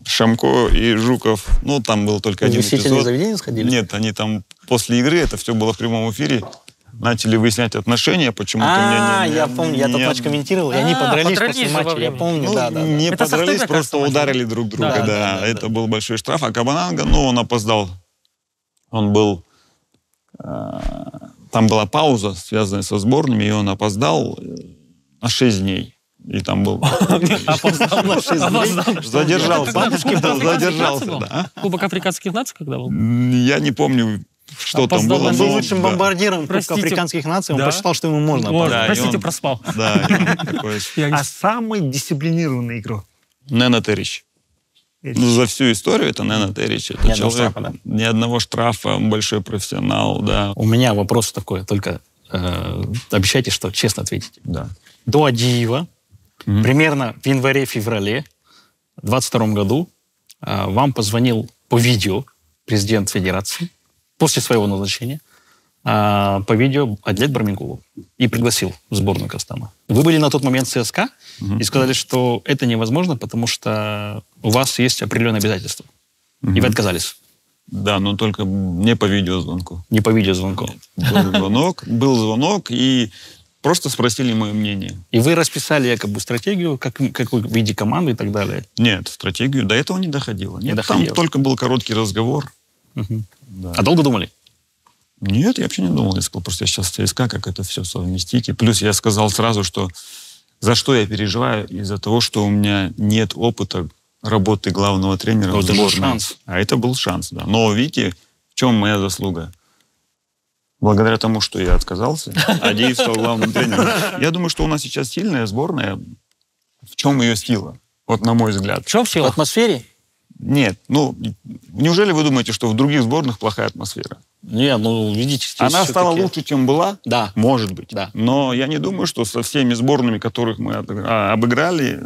Шамко и Жуков, ну, там был только один Увеселительные эпизод. заведения сходили? Нет, они там после игры, это все было в прямом эфире, начали выяснять отношения, почему-то мне я помню, я тот матч комментировал, и они подрались после же во матча, я время. помню, Ну, да. не Это с подрались, Артемия, просто кажется, матч, ударили друг друга, Да, да. Это был большой штраф. А Кабананга, ну, он опоздал. Он был... Там была пауза, связанная со сборными, и он опоздал на 6 дней. И там был... Опоздал на 6 дней. Задержался. Задержался, да. Кубок африканских наций когда был? Я не помню, что там Опоздал было. Он на был но- лучшим да. бомбардиром Кубка Простите. африканских наций, он Да. посчитал, что ему можно. Можно. Да, и Простите, он- проспал. Да, и он такой... А самый дисциплинированный игрок? Нена Терич. Ну, за всю историю это Нена Терич. Это Ни одного человек, штрафа, да? ни одного штрафа, он большой профессионал, да. У меня вопрос такой, только обещайте, что честно ответите. Да. До Адиева, примерно в январе-феврале 2022 году вам позвонил по видео президент Федерации после своего назначения по видео Адлет Барменкулов и пригласил в сборную Казахстана. Вы были на тот момент в ЦСКА и сказали, что это невозможно, потому что у вас есть определенные обязательства. И вы отказались. Да, но только не по видеозвонку. Не по видеозвонку. Был звонок, и просто спросили мое мнение. И вы расписали якобы стратегию, как вы в виде команды и так далее. Нет, стратегию до этого не доходило. Нет, доходило. там только был короткий разговор. А долго думали? Нет, я вообще не думал. Я сказал, просто я сейчас в ЦСКА, как это все совместить. И плюс я сказал сразу, что за что я переживаю? Из-за того, что у меня нет опыта работы главного тренера в Это был сборной. шанс. А это был шанс, да. Но видите, в чем моя заслуга? Благодаря тому, что я отказался, Адиев стал главным тренером. Я думаю, что у нас сейчас сильная сборная. В чем ее сила? Вот на мой взгляд. В чем В сила? атмосфере? Нет, ну, неужели вы думаете, что в других сборных плохая атмосфера? Нет, ну, видите, здесь Она стала всё-таки- лучше, чем была? Да. Может быть. Да. Но я не думаю, что со всеми сборными, которых мы обыграли,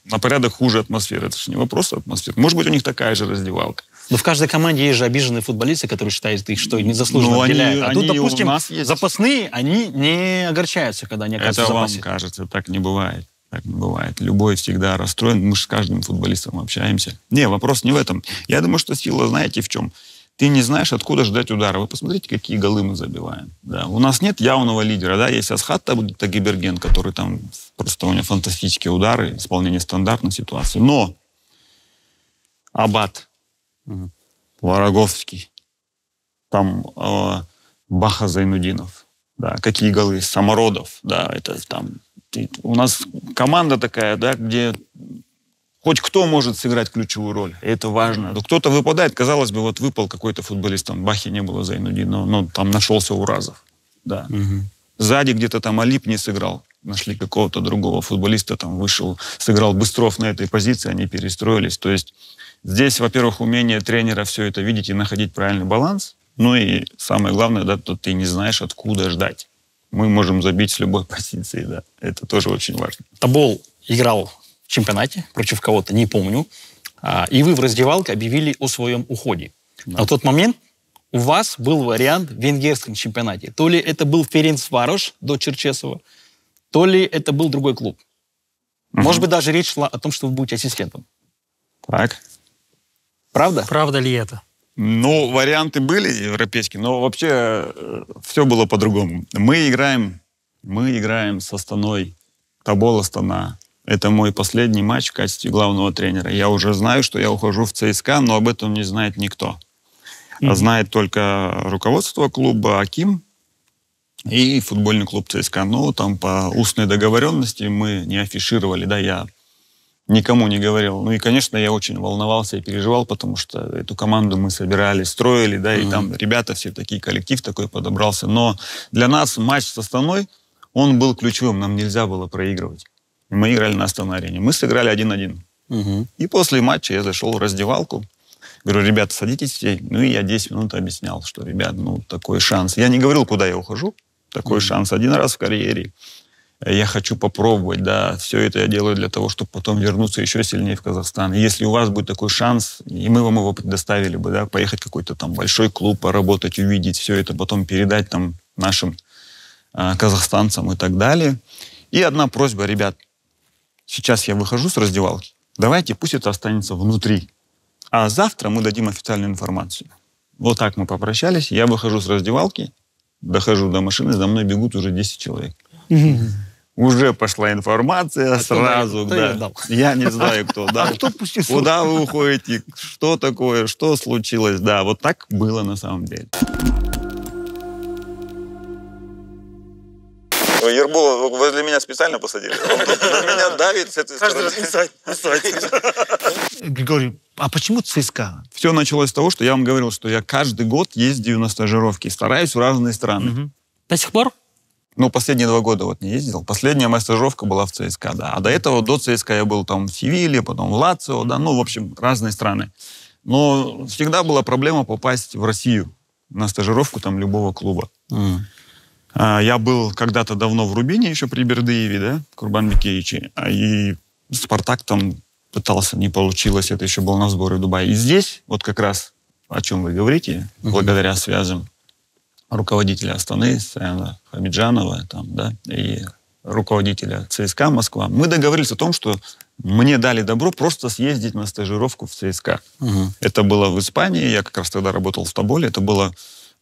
на порядок хуже атмосфера. Это же не вопрос атмосферы. Может быть, у них такая же раздевалка. Но в каждой команде есть же обиженные футболисты, которые считают их, что незаслуженно Ну, они- отделяют. А тут, они и у допустим, нас есть. запасные, они не огорчаются, когда они оказываются Это в вам запасе. кажется, так не бывает. Так не бывает. Любой всегда расстроен. Мы же с каждым футболистом общаемся. Не, вопрос не в этом. Я думаю, что сила, знаете, в чем? Ты не знаешь, откуда ждать удара. Вы посмотрите, какие голы мы забиваем. Да. У нас нет явного лидера. Да? Есть Асхат Тагиберген, который там просто у него фантастические удары, исполнение стандартной ситуации. Но Абат, Вороговский, там Баха Зайнудинов, да, какие голы, Самородов, да, это там... У нас команда такая, да, где хоть кто может сыграть ключевую роль. И это важно. Но кто-то выпадает, казалось бы, вот выпал какой-то футболист, там Бахи не было Зайнудинова, но там нашелся Уразов. Да. Сзади где-то там Алип не сыграл. Нашли какого-то другого футболиста, там вышел, сыграл Быстров на этой позиции, они перестроились. То есть здесь, во-первых, умение тренера все это видеть и находить правильный баланс. Ну и самое главное, да, то ты не знаешь, откуда ждать. Мы можем забить с любой позиции, да. Это тоже очень важно. Тобол играл в чемпионате против кого-то, не помню. И вы в раздевалке объявили о своем уходе. На тот момент у вас был вариант в венгерском чемпионате. То ли это был Ференцварош до Черчесова, то ли это был другой клуб. Может быть, даже речь шла о том, что вы будете ассистентом. Так. Правда? Правда ли это? Ну, варианты были европейские, но вообще все было по-другому. Мы играем с Астаной, Тобол Астана. Это мой последний матч в качестве главного тренера. Я уже знаю, что я ухожу в ЦСКА, но об этом не знает никто. Знает только руководство клуба Аким и футбольный клуб ЦСКА. Но там по устной договоренности мы не афишировали, да, я никому не говорил. Ну и, конечно, я очень волновался и переживал, потому что эту команду мы собирали, строили, да, и там ребята все такие, коллектив такой подобрался. Но для нас матч с Астаной, он был ключевым, нам нельзя было проигрывать. Мы играли на Астана-арене. Мы сыграли 1-1. И после матча я зашел в раздевалку. Говорю, ребята, садитесь все. Ну и я 10 минут объяснял, что, ребят, ну такой шанс. Я не говорил, куда я ухожу. Такой шанс один раз в карьере. я хочу попробовать, да, все это я делаю для того, чтобы потом вернуться еще сильнее в Казахстан. И если у вас будет такой шанс, и мы вам его предоставили бы, да, поехать в какой-то там большой клуб, поработать, увидеть все это, потом передать там нашим казахстанцам и так далее. И одна просьба, ребят, сейчас я выхожу с раздевалки, давайте пусть это останется внутри, а завтра мы дадим официальную информацию. Вот так мы попрощались, я выхожу с раздевалки, дохожу до машины, за мной бегут уже 10 человек. Уже пошла информация сразу. Да. Я не знаю, кто. Да. А кто пустил? Куда вы уходите? Что такое? Что случилось? Да, вот так было на самом деле. Ербол возле меня специально посадили. Он на меня давит с этой стороны. Григорий, а почему ЦСКА? Все началось с того, что я вам говорил, что я каждый год ездил на стажировки, стараюсь в разные страны. До сих пор? Ну, последние 2 года вот не ездил. Последняя моя стажировка была в ЦСКА, да. А до этого, до ЦСКА я был там в Севилье, потом в Лацио, да. Ну, в общем, разные страны. Но всегда была проблема попасть в Россию на стажировку там любого клуба. Я был когда-то давно в Рубине, еще при Бердыеве, да, Курбанбекеевиче. И Спартак там пытался, не получилось. Это еще был на сборе в Дубае. И здесь, вот как раз о чем вы говорите, благодаря связям руководителя Астаны, Саяна Хамиджанова, там, да, и руководителя ЦСКА Москва, мы договорились о том, что мне дали добро просто съездить на стажировку в ЦСКА. Это было в Испании, я как раз тогда работал в Тоболе, это была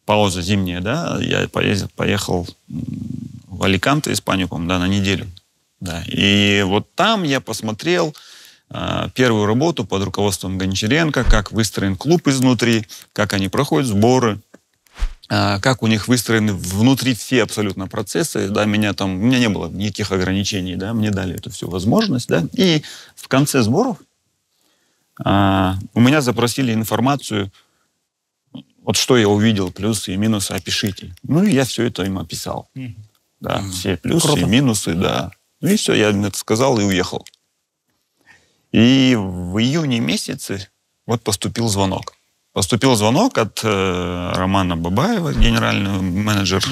пауза зимняя, да, я поехал в Аликанте, Испанию, по-моему, да, на неделю. Да. И вот там я посмотрел первую работу под руководством Гончаренко, как выстроен клуб изнутри, как они проходят сборы, как у них выстроены внутри все абсолютно процессы, да, у меня не было никаких ограничений, да, мне дали эту всю возможность, да, и в конце сборов у меня запросили информацию, вот что я увидел, плюсы и минусы, опишите. Ну, и я все это им описал, да, все плюсы и минусы, да, ну, и все, я им это сказал и уехал. И в июне месяце вот поступил звонок. Поступил звонок от Романа Бабаева, генеральный менеджер,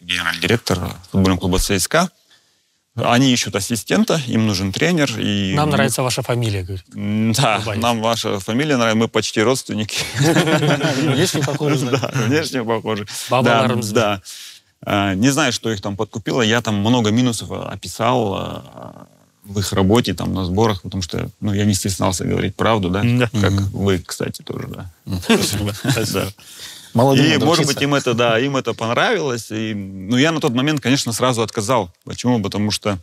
генеральный директор футбольного клуба ЦСКА. Они ищут ассистента, им нужен тренер. И... Нам нравится ваша фамилия, говорит. Да, Бабаев. нам ваша фамилия нравится, мы почти родственники. Внешне похоже. Да, внешне похоже. Бабаларымыз. Да. Не знаю, что их там подкупило. Я там много минусов описал в их работе, там, на сборах, потому что, ну, я не стеснялся говорить правду, да, как вы, кстати, тоже, да. И, может быть, им это понравилось. И, ну, я на тот момент, конечно, сразу отказал. Почему? Потому что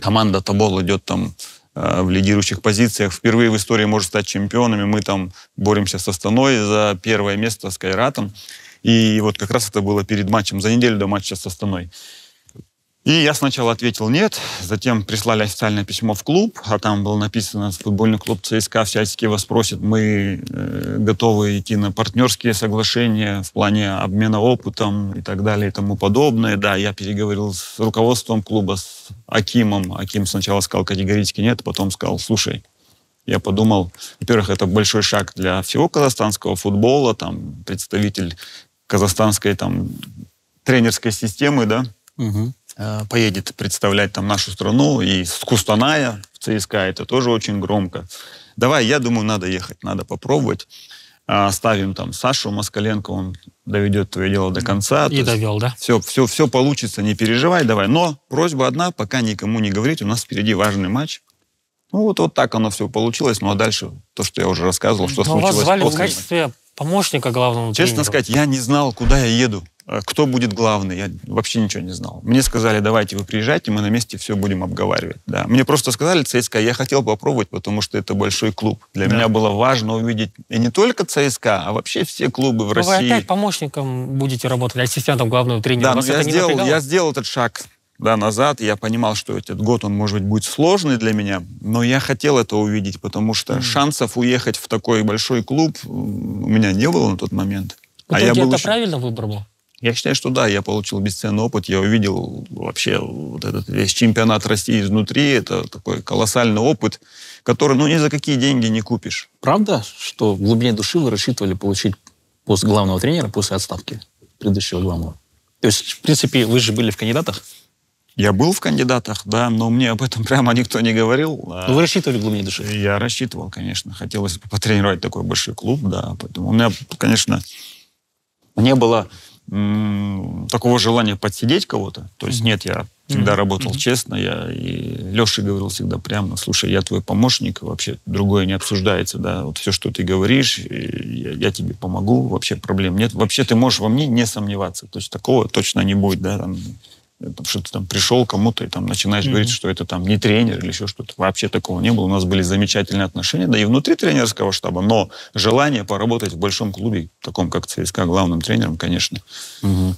команда Тобол идет там в лидирующих позициях. Впервые в истории может стать чемпионами. Мы там боремся с Астаной за первое место с Кайратом. И вот как раз это было перед матчем, за неделю до матча с Астаной. И я сначала ответил нет, затем прислали официальное письмо в клуб, а там было написано: футбольный клуб ЦСКА всячески вас просит, мы готовы идти на партнерские соглашения в плане обмена опытом и так далее и тому подобное. Да, я переговорил с руководством клуба, с Акимом. Аким сначала сказал категорически нет, потом сказал: слушай, я подумал, во-первых, это большой шаг для всего казахстанского футбола, там представитель казахстанской там тренерской системы, да, поедет представлять там нашу страну, и с Кустаная в ЦСКА, это тоже очень громко. Давай, я думаю, надо ехать, надо попробовать. Ставим там Сашу Москаленко, он доведет твое дело до конца. И довел, да? Все получится, не переживай, давай. Но просьба одна, пока никому не говорить, у нас впереди важный матч. Ну вот так оно все получилось, ну а дальше то, что я уже рассказывал, что случилось. Вас звали в после качестве помощника главного тренера. Честно сказать, я не знал, куда я еду, кто будет главный. Я вообще ничего не знал. Мне сказали: давайте вы приезжайте, мы на месте все будем обговаривать. Да. Мне просто сказали ЦСКА, я хотел попробовать, потому что это большой клуб. Для меня было важно увидеть и не только ЦСКА, а вообще все клубы в России. Вы опять помощником будете работать, ассистентом главного тренера? Да, но я сделал этот шаг назад. Я понимал, что этот год, он, может быть, будет сложный для меня, но я хотел это увидеть, потому что шансов уехать в такой большой клуб у меня не было на тот момент. В итоге это правильно выбор был? Я считаю, что да, я получил бесценный опыт, я увидел вообще вот этот весь чемпионат России изнутри, это такой колоссальный опыт, который, ну, ни за какие деньги не купишь. Правда, что в глубине души вы рассчитывали получить пост главного тренера после отставки предыдущего главного? То есть, в принципе, вы же были в кандидатах? Я был в кандидатах, да, но мне об этом прямо никто не говорил. Вы рассчитывали в глубине души? Я рассчитывал, конечно. Хотелось потренировать такой большой клуб, да. Поэтому у меня, конечно, не было такого желания подсидеть кого-то. То есть нет, я всегда работал честно. Я и Леше говорил всегда прямо: слушай, я твой помощник, вообще другое не обсуждается, да. Вот все, что ты говоришь, я тебе помогу, вообще проблем нет. Вообще ты можешь во мне не сомневаться. То есть такого точно не будет, да, там, что ты там пришел кому-то и там начинаешь говорить, что это там не тренер или еще что-то. Вообще такого не было. У нас были замечательные отношения, да и внутри тренерского штаба, но желание поработать в большом клубе, таком как ЦСКА, главным тренером, конечно.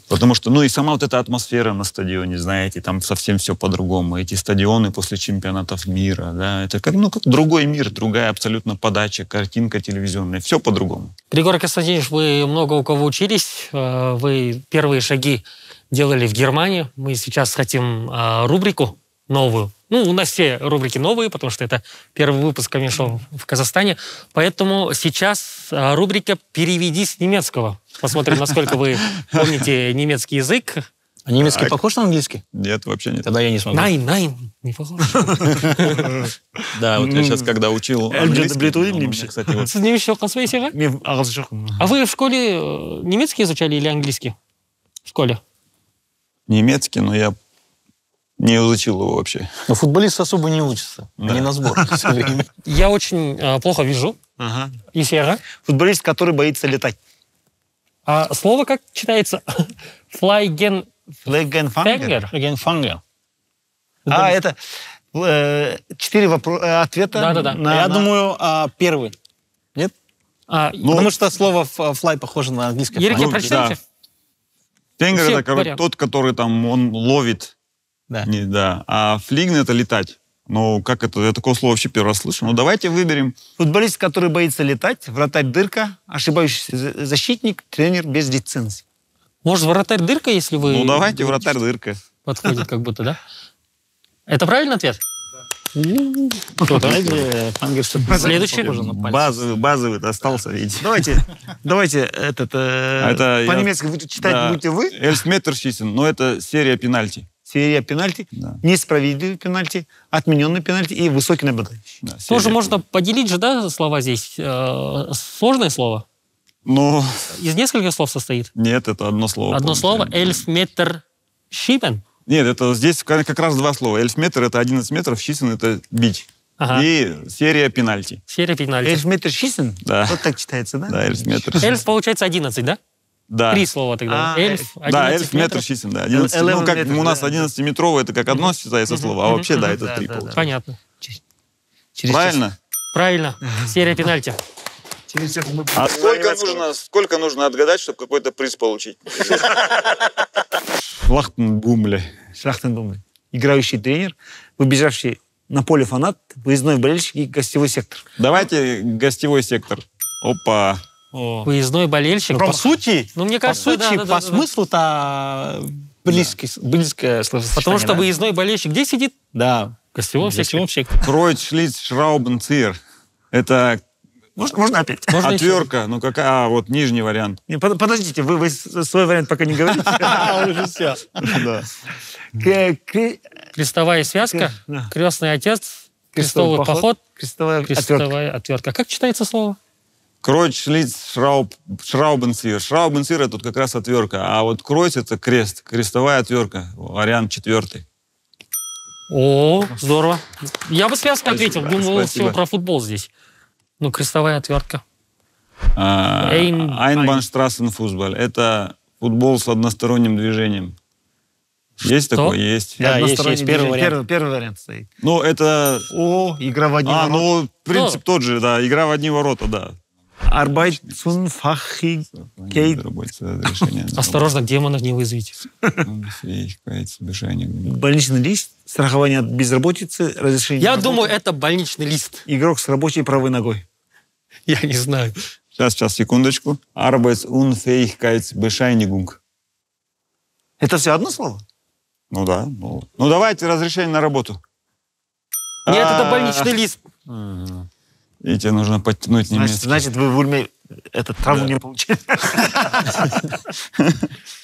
Потому что, ну и сама вот эта атмосфера на стадионе, знаете, там совсем все по-другому. Эти стадионы после чемпионатов мира, да, это как, ну, как другой мир, другая абсолютно подача, картинка телевизионная, все по-другому. Григорий Константинович, вы много у кого учились, вы первые шаги делали в Германии. Мы сейчас хотим рубрику новую. Ну, у нас все рубрики новые, потому что это первый выпуск, конечно, в Казахстане. Поэтому сейчас рубрика «Переведи с немецкого». Посмотрим, насколько вы помните немецкий язык. А немецкий похож на английский? Нет, вообще нет. Тогда я не смогу. Найн, не похож. Да, вот я сейчас, когда учил английский, кстати, вот Сіз немісше оқысыз ба? Мен ағылшын жоқпын. А вы в школе немецкий изучали или английский? В школе? немецкий, но я не изучил его вообще. Но футболисты особо не учатся. Они на сбор все время. Я очень плохо вижу. Ага. Ефера. Футболист, который боится летать. А слово как читается? Флайген... Флегенфангер. Генфангер. А, это 4 ответа. Да-да-да. Я думаю, первый. Нет? Потому что слово флай похоже на английское. Ерик, fly. прочитайте. Фенгер Все это варианты. тот, который там, он ловит. Да. Да. А флигн это летать. Ну, как это? Я такого слова вообще первый раз слышу. Ну, давайте выберем. Футболист, который боится летать, вратарь дырка, ошибающийся защитник, тренер без лицензии. Может, вратарь дырка, если вы... Ну, давайте вратарь дырка. Подходит как будто, да? Это правильный ответ? Знаете, фангер что-то Следующий. похоже на пальцы. Базовый остался, видите. Давайте этот по-немецки вы читать будете вы. Эльфметр чистен, но это серия пенальти. Серия пенальти, Да. несправедливый пенальти, отмененный пенальти и высокий наблюдающий. Да, серия Тоже можно поделить же, да, слова здесь? Сложное слово? Ну, Из нескольких слов состоит? нет, это одно слово. Одно слово? Эльфметр шибен? Нет, это здесь как раз два слова. Эльфметр это 11 метров, чистен это бить. Ага. И серия пенальти. Серия пенальти. Эльфметр Шисен? Да. Вот так читается, да? Да, эльфметр. Эльф получается 11, да? Да. 3 слова тогда. Эльф, 11 Да, эльфметр метров. чистен, да. 11, ну, как метров, у нас да. 11-метровый, это как одно считается слово, а вообще, да, это 3 получается. Понятно. Правильно? Правильно. Серия пенальти. А сколько нужно отгадать, чтобы какой-то приз получить? Лахтенбумле. Шахтенбум. Играющий тренер, выбежавший на поле фанат, выездной болельщик и гостевой сектор. Давайте гостевой сектор. Опа. Выездной болельщик. По сути, Ну, мне кажется, да, да, да, по да. смыслу-то близкое словосочетание. Потому что да? выездной болельщик где сидит? Да. В гостевом В секторе. гостевом секторе. Кройц, Шлиц, Шраубенцир. Это Можно опять? Можно еще? отвертка. Ну, какая? Вот нижний вариант. Не, подождите, вы свой вариант пока не говорите. Уже все. Да. Крестовая связка, Да. крестный отец, крестовый поход, крестовая отвертка. крестовая отвертка. Как читается слово? Кройц, Шлиц, Шраубенцир. Шраубенцир это тут как раз отвертка. А вот Кройц это крест. Крестовая отвертка. Вариант 4. О, здорово. Я бы связка ответил. Думал, Спасибо. все про футбол здесь. Ну, крестовая отвертка. Айнбанштрассенфутбол. Это футбол с односторонним движением. Есть Что? такое? Есть. Да, есть Односторонний первый движение. вариант. Первый вариант стоит. Ну, это... Игра в одни ворота. ну, принцип тот же, да. Игра в одни ворота, да. Arbeit zum Fachigkeit. Осторожно, к демонов не вызовите. Больничный лист, страхование от безработицы, разрешение. Я работы. думаю, это больничный лист. Игрок с рабочей правой ногой. Я не знаю. Сейчас, секундочку. Arbeitsunfähigkeitsbescheinigung. Это все одно слово? Ну да. Ну, давайте разрешение на работу. Нет, это больничный лист. И тебе нужно подтянуть немецкий. Значит, вы в Ульме этот травму не получили.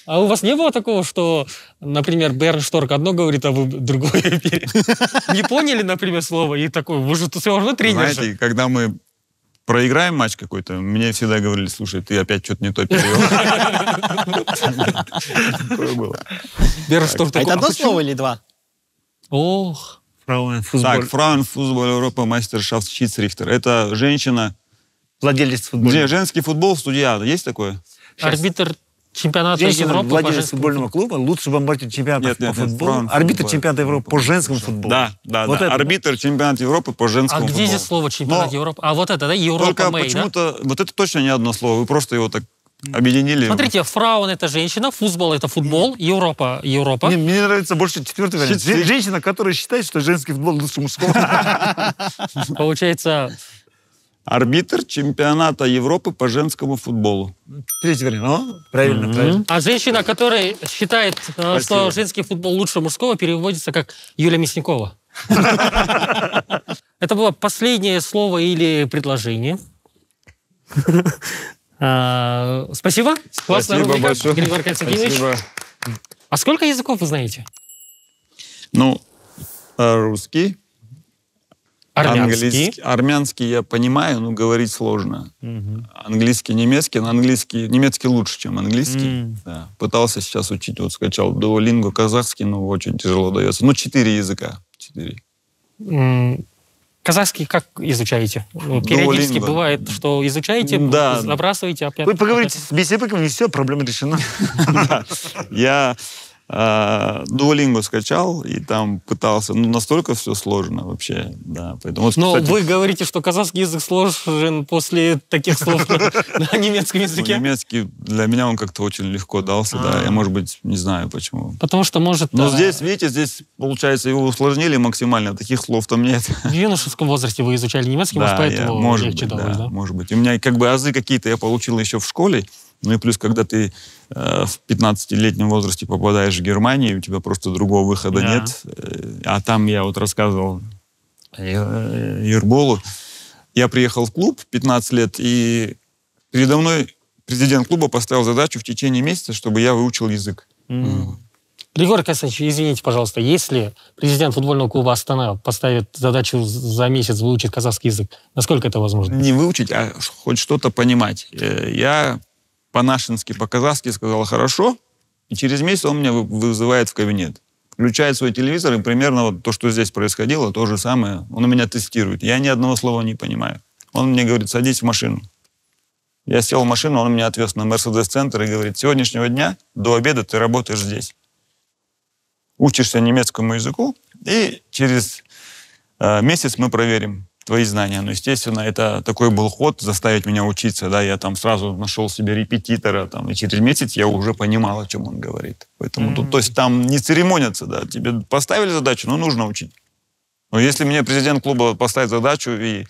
А у вас не было такого, что, например, Берншторк одно говорит, а вы другое не поняли, например, слово, и такой, вы же все равно тренер же. Знаете, когда мы проиграем матч какой-то, мне всегда говорили, слушай, ты опять что-то не то перевел. Такое было. Берншторк А такой, это одно почему? слово или два? Ох, Так, Фрауенфутбол Европа Майстершафт Шицрихтер. Это женщина. Владелец футбола. Где женский футбол, судья. Есть такое? арбитр чемпионата Женщина, Европы по владелец женскому футбольного клуба, лучший бомбардир чемпионата Нет, по нет, футболу, Фрауенфутбол. арбитр чемпионата Европы по женскому футболу. Да. Вот это. Арбитр чемпионата Европы по А женскому где футболу. здесь слово чемпионат Но Европы? А вот это, да, Европа Только Мэй, да? почему-то, вот это точно не одно слово, вы просто его так объединили. Смотрите, фраун это женщина, футбол это футбол, Европа. Мне нравится больше четвертый вариант. Шицрихтер. Женщина, которая считает, что женский футбол лучше мужского. Получается, Арбитр чемпионата Европы по женскому футболу. Третий вариант. О, правильно. а женщина, которая считает, что Спасибо. женский футбол лучше мужского, переводится как Юлия Мясникова. Это было последнее слово или предложение. Спасибо. Классная Спасибо рубрика, большое. Григорий Константинович. Спасибо. А сколько языков вы знаете? Ну, русский, Армянский. английский. Армянский я понимаю, но говорить сложно. Английский, немецкий, но немецкий лучше, чем английский. Да. Пытался сейчас учить, вот скачал Duolingo, казахский, но очень тяжело дается. Ну, 4 языка. 4. Казахский как изучаете? Периодически Duolingo. бывает, что изучаете, Да. забрасываете опять. Вы поговорите с беседником, и все, проблема решена. Я Duolingo скачал, и там пытался, ну, настолько все сложно вообще, да. Поэтому, вот, Но кстати, вы говорите, что казахский язык сложен после таких слов на немецком ну, языке? немецкий, для меня он как-то очень легко дался, да. Я, может быть, не знаю почему. Потому что, может, Но здесь, видите, здесь, получается, его усложнили максимально, таких слов там нет. в юношеском возрасте вы изучали немецкий, может, поэтому может легче быть, далось, да? может быть. У меня как бы азы какие-то я получил еще в школе, ну и плюс, когда ты в 15-летнем возрасте попадаешь в Германию, у тебя просто другого выхода Да. нет. А там я вот рассказывал Ерболу. Я приехал в клуб в 15 лет, и передо мной президент клуба поставил задачу в течение месяца, чтобы я выучил язык. Григорий Константинович, извините, пожалуйста, если президент футбольного клуба «Астана» поставит задачу за месяц выучить казахский язык, насколько это возможно? Не выучить, а хоть что-то понимать. Я по-нашенски, по-казахски сказал «хорошо», и через месяц он меня вызывает в кабинет. Включает свой телевизор, и примерно вот то, что здесь происходило, то же самое. Он меня тестирует. Я ни одного слова не понимаю. Он мне говорит, садись в машину. Я сел в машину, он меня отвез на Мерседес-центр и говорит, с сегодняшнего дня до обеда ты работаешь здесь. Учишься немецкому языку, и через месяц мы проверим твои знания. Ну, естественно, это такой был ход, заставить меня учиться, да, я там сразу нашел себе репетитора, там, и через месяц я уже понимал, о чем он говорит. Поэтому, тут, то есть там не церемонятся, да, тебе поставили задачу, но нужно учить. Но если мне президент клуба поставит задачу и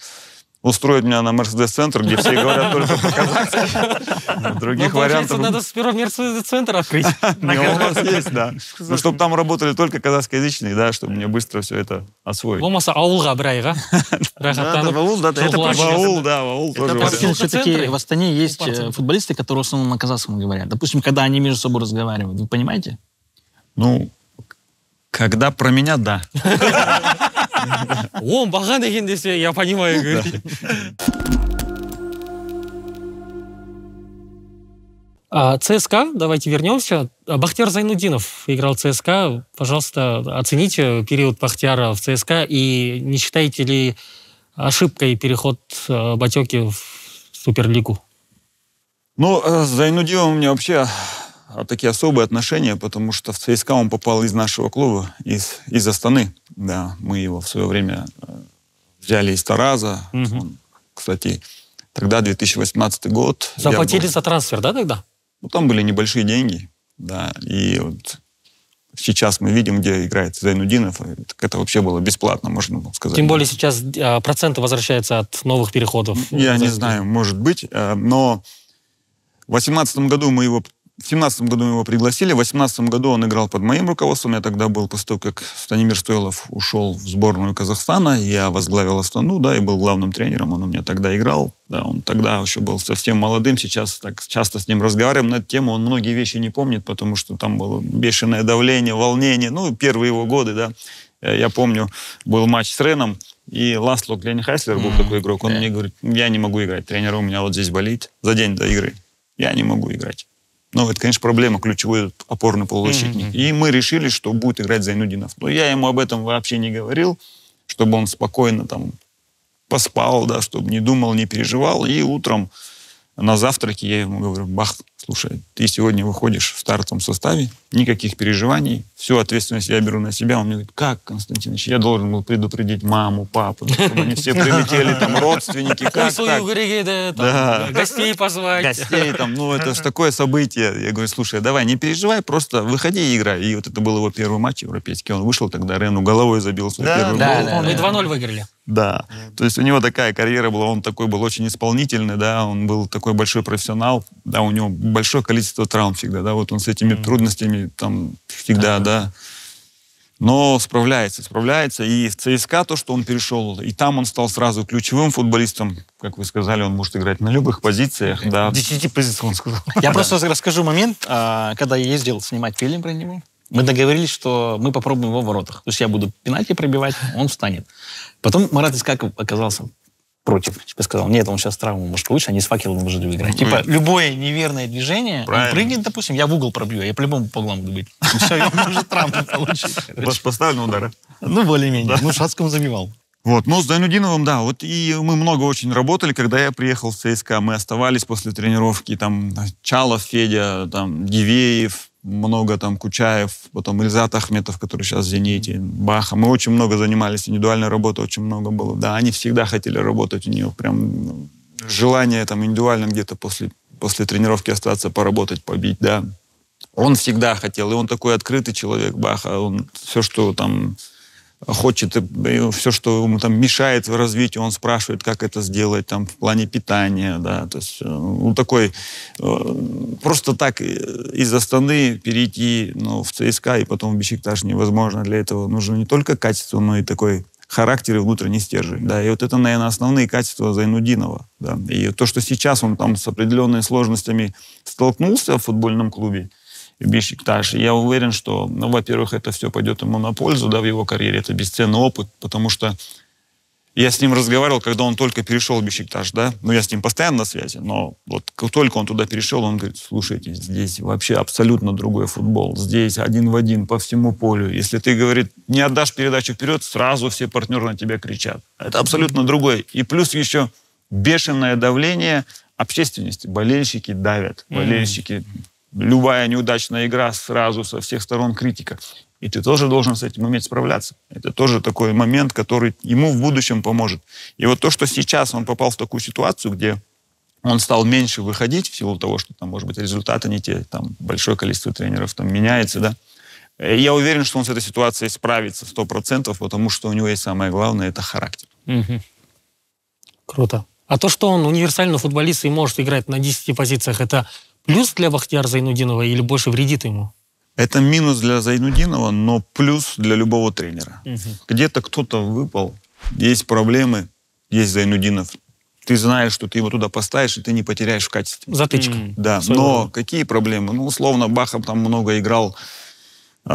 устроит меня на Мерседес-центр, где все говорят только по-казахски, других вариантов... Надо сперва Мерседес-центр открыть. Не, у нас есть, да. Ну, чтобы там работали только казахскоязычные, да, чтобы мне быстро все это освоить. Болмаса ауылға бір айға. Да, ваул, да, это проще. Ваул тоже. прям вариант. центре. Все-таки в Астане есть Спортцентре. футболисты, которые в основном на казахском говорят. Допустим, когда они между собой разговаривают, вы понимаете? Ну, когда про меня, да. Он баған екен десе, я понимаю, говорит. ЦСКА, давайте вернемся. Бахтияр Зайнудинов играл в ЦСКА. Пожалуйста, оцените период Бахтияра в ЦСКА и не считаете ли ошибкой переход Батёки в Суперлигу? Ну, с Зайнудиновым у меня вообще такие особые отношения, потому что в ЦСКА он попал из нашего клуба, из Астаны. Да, мы его в свое время взяли из Тараза. Он, кстати, тогда 2018 год. Заплатили за трансфер, да, тогда? Ну, там были небольшие деньги, да, и вот сейчас мы видим, где играет Зайнудинов. Это вообще было бесплатно, можно сказать. Тем более сейчас проценты возвращаются от новых переходов. Я не знаю, может быть, но в 2018 году мы его в 17 году его пригласили, в 18 году он играл под моим руководством. Я тогда был, после того, как Станимир Стойлов ушел в сборную Казахстана, я возглавил Астану, да, и был главным тренером. Он у меня тогда играл. Да, он тогда еще был совсем молодым. Сейчас так часто с ним разговариваем на эту тему. Он многие вещи не помнит, потому что там было бешеное давление, волнение. Ну, первые его годы, да. Я помню, был матч с Реном, и Ласло Кленихайслер был такой игрок. Он мне говорит, я не могу играть, тренер у меня вот здесь болит за день до игры. Я не могу играть. Ну, это, конечно, проблема, ключевой опорный полузащитник. И мы решили, что будет играть Зайнудинов. Но я ему об этом вообще не говорил, чтобы он спокойно там поспал, да, чтобы не думал, не переживал. И утром на завтраке я ему говорю, Бах, слушай, ты сегодня выходишь в стартовом составе, никаких переживаний, всю ответственность я беру на себя. Он мне говорит, как, Константинович, я должен был предупредить маму, папу, чтобы они все прилетели, там, родственники, как так? Гостей позвать. Гостей, там, ну, это же такое событие. Я говорю, слушай, давай, не переживай, просто выходи и играй. И вот это был его первый матч европейский. Он вышел тогда, Рену головой забил свой первый гол. Мы 2-0 выиграли. Да, то есть у него такая карьера была, он такой был очень исполнительный, да, он был такой большой профессионал, да, у него большое количество травм всегда, да, вот он с этими трудностями там всегда, да, но справляется, и в ЦСКА то, что он перешел, и там он стал сразу ключевым футболистом, как вы сказали, он может играть на любых позициях, да. 10 позиций, он сказал. Я просто расскажу момент, когда я ездил снимать фильм про него. Мы договорились, что мы попробуем его в воротах. То есть я буду пенальти пробивать, он встанет. Потом Марат Искаков оказался против. Типа сказал, нет, он сейчас травму может получить, они с Факелом может выиграть. Типа любое неверное движение, он прыгнет, допустим, я в угол пробью, я по-любому по углам буду быть. Все, он может травму получить. Поставили на удары? Ну, более-менее. Ну, Шацком забивал. Вот, ну, с Зайнудиновым, да, вот и мы много очень работали, когда я приехал в ЦСКА, мы оставались после тренировки, там, Чалов, Федя, там, Дивеев, много там Кучаев, потом Ильзат Ахметов, который сейчас в «Зените», Баха. Мы очень много занимались, индивидуальной работы очень много было. Да, они всегда хотели работать, у них прям желание там индивидуально где-то после тренировки остаться, поработать, побить, да. Он всегда хотел, и он такой открытый человек, Баха, он все, что там хочет, все, что ему там мешает в развитии, он спрашивает, как это сделать там в плане питания, да, то есть ну, такой просто так из Астаны перейти в ЦСКА и потом в Бешикташ невозможно. Для этого нужно не только качество, но и такой характер и внутренний стержень, да, и вот это, наверное, основные качества Зайнудинова, да, и то, что сейчас он там с определенными сложностями столкнулся в футбольном клубе Бешикташ. Я уверен, что, ну, во-первых, это все пойдет ему на пользу, да, в его карьере. Это бесценный опыт, потому что я с ним разговаривал, когда он только перешел в Бешикташ, да. Ну, я с ним постоянно на связи, но вот как только он туда перешел, он говорит, слушайте, здесь вообще абсолютно другой футбол. Здесь 1 в 1 по всему полю. Если ты, говорит, не отдашь передачу вперед, сразу все партнеры на тебя кричат. Это абсолютно другой. И плюс еще бешеное давление общественности. Болельщики давят, болельщики... Любая неудачная игра, сразу со всех сторон критика. И ты тоже должен с этим уметь справляться. Это тоже такой момент, который ему в будущем поможет. И вот то, что сейчас он попал в такую ситуацию, где он стал меньше выходить в силу того, что там, может быть, результаты не те, там большое количество тренеров там меняется, да. Я уверен, что он с этой ситуацией справится 100%, потому что у него есть самое главное, это характер. Круто. А то, что он универсальный футболист и может играть на 10 позициях, это плюс для Бахтияра Зайнудинова или больше вредит ему? Это минус для Зайнудинова, но плюс для любого тренера. Где-то кто-то выпал, есть проблемы, есть Зайнудинов. Ты знаешь, что ты его туда поставишь, и ты не потеряешь в качестве. Затычка. Да, но какие проблемы? Ну, условно, Бахов там много играл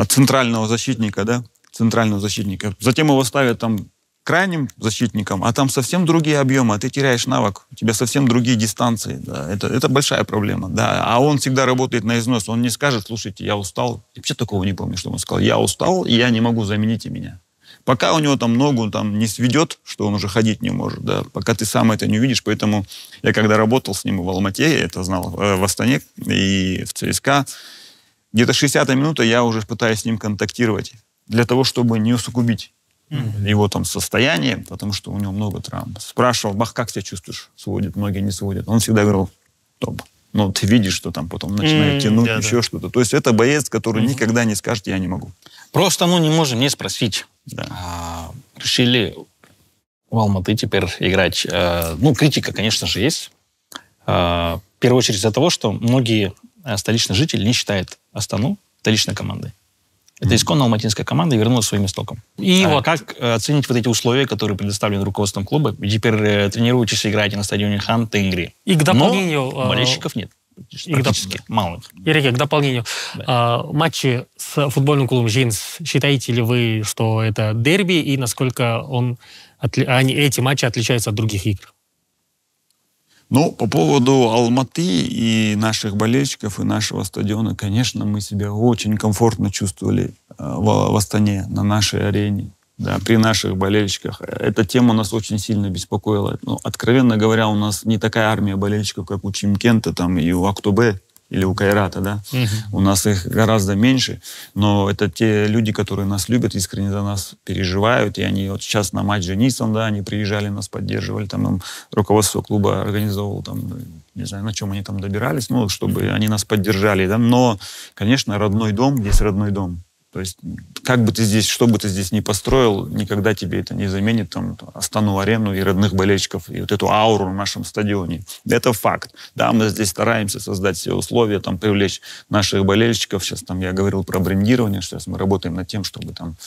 центрального защитника, да, центрального защитника. Затем его ставят там крайним защитником, а там совсем другие объемы, а ты теряешь навык, у тебя совсем другие дистанции. Да, это большая проблема. Да. А он всегда работает на износ. Он не скажет, слушайте, я устал. Я вообще такого не помню, что он сказал. Я устал, и я не могу, замените меня. Пока у него там ногу там не сведет, что он уже ходить не может, да, пока ты сам это не увидишь. Поэтому я когда работал с ним в Алмате, я это знал, в Астане и в ЦСКА, где-то 60-я минута я уже пытаюсь с ним контактировать для того, чтобы не усугубить его там состояние, потому что у него много травм. Спрашивал, Бах, как себя чувствуешь? Сводит, ноги не сводят. Он всегда говорил, топ. Но ты видишь, что там потом начинает тянуть, еще что-то. То есть это боец, который никогда не скажет, я не могу. Просто, не можем не спросить. Да. Решили в Алматы теперь играть. Критика, конечно же, есть. В первую очередь из-за того, что многие столичный житель не считает Астану столичной командой. Это исконно алматинская команда и вернулась своим истокам. И вот как оценить вот эти условия, которые предоставлены руководством клуба? Вы теперь тренируетесь и играете на стадионе Хан Тенгри. И к дополнению... Но болельщиков нет. Практически. Мало. Ереке, к дополнению. Матчи с футбольным клубом «Жеңіс», считаете ли вы, что это дерби, и насколько эти матчи отличаются от других игр? Ну, по поводу Алматы и наших болельщиков, и нашего стадиона, конечно, мы себя очень комфортно чувствовали в Астане, на нашей арене, да, при наших болельщиках. Эта тема нас очень сильно беспокоила. Ну, откровенно говоря, у нас не такая армия болельщиков, как у Чимкента там, и у Актобе, или у Кайрата, да. У нас их гораздо меньше, но это те люди, которые нас любят, искренне за нас переживают, и они вот сейчас на матч с «Женисом», да, они приезжали, нас поддерживали, там им руководство клуба организовывало, там, не знаю, на чем они там добирались, ну, чтобы они нас поддержали, да, но, конечно, родной дом есть родной дом. То есть, как бы ты здесь, что бы ты здесь ни построил, никогда тебе это не заменит там Астану-арену и родных болельщиков, и вот эту ауру на нашем стадионе. Это факт. Да, мы здесь стараемся создать все условия, там, привлечь наших болельщиков. Сейчас там я говорил про брендирование, сейчас мы работаем над тем, чтобы там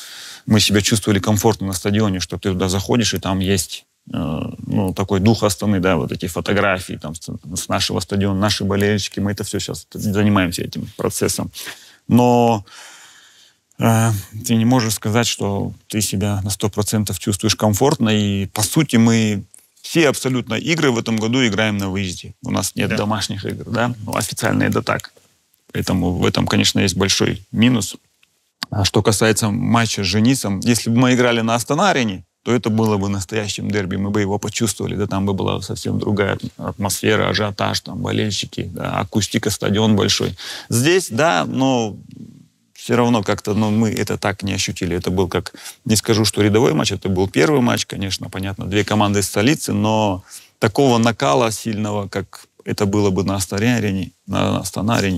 мы себя чувствовали комфортно на стадионе, что ты туда заходишь, и там есть ну, такой дух Астаны, да, вот эти фотографии там, с нашего стадиона, наши болельщики, мы это все сейчас занимаемся этим процессом. Но ты не можешь сказать, что ты себя на 100% чувствуешь комфортно. И, по сути, мы все абсолютно игры в этом году играем на выезде. У нас нет домашних игр, да? Ну, официально это так. Поэтому в этом, конечно, есть большой минус. А что касается матча с «Женисом», если бы мы играли на Астана-арене, то это было бы настоящим дерби, мы бы его почувствовали, да, там бы была совсем другая атмосфера, ажиотаж, там, болельщики, да, акустика, стадион большой. Здесь, да, но... Все равно как-то, ну, мы это так не ощутили. Это был как, не скажу, что рядовой матч, это был первый матч, конечно, понятно, две команды из столицы, но такого накала сильного, как это было бы на Астана-арене,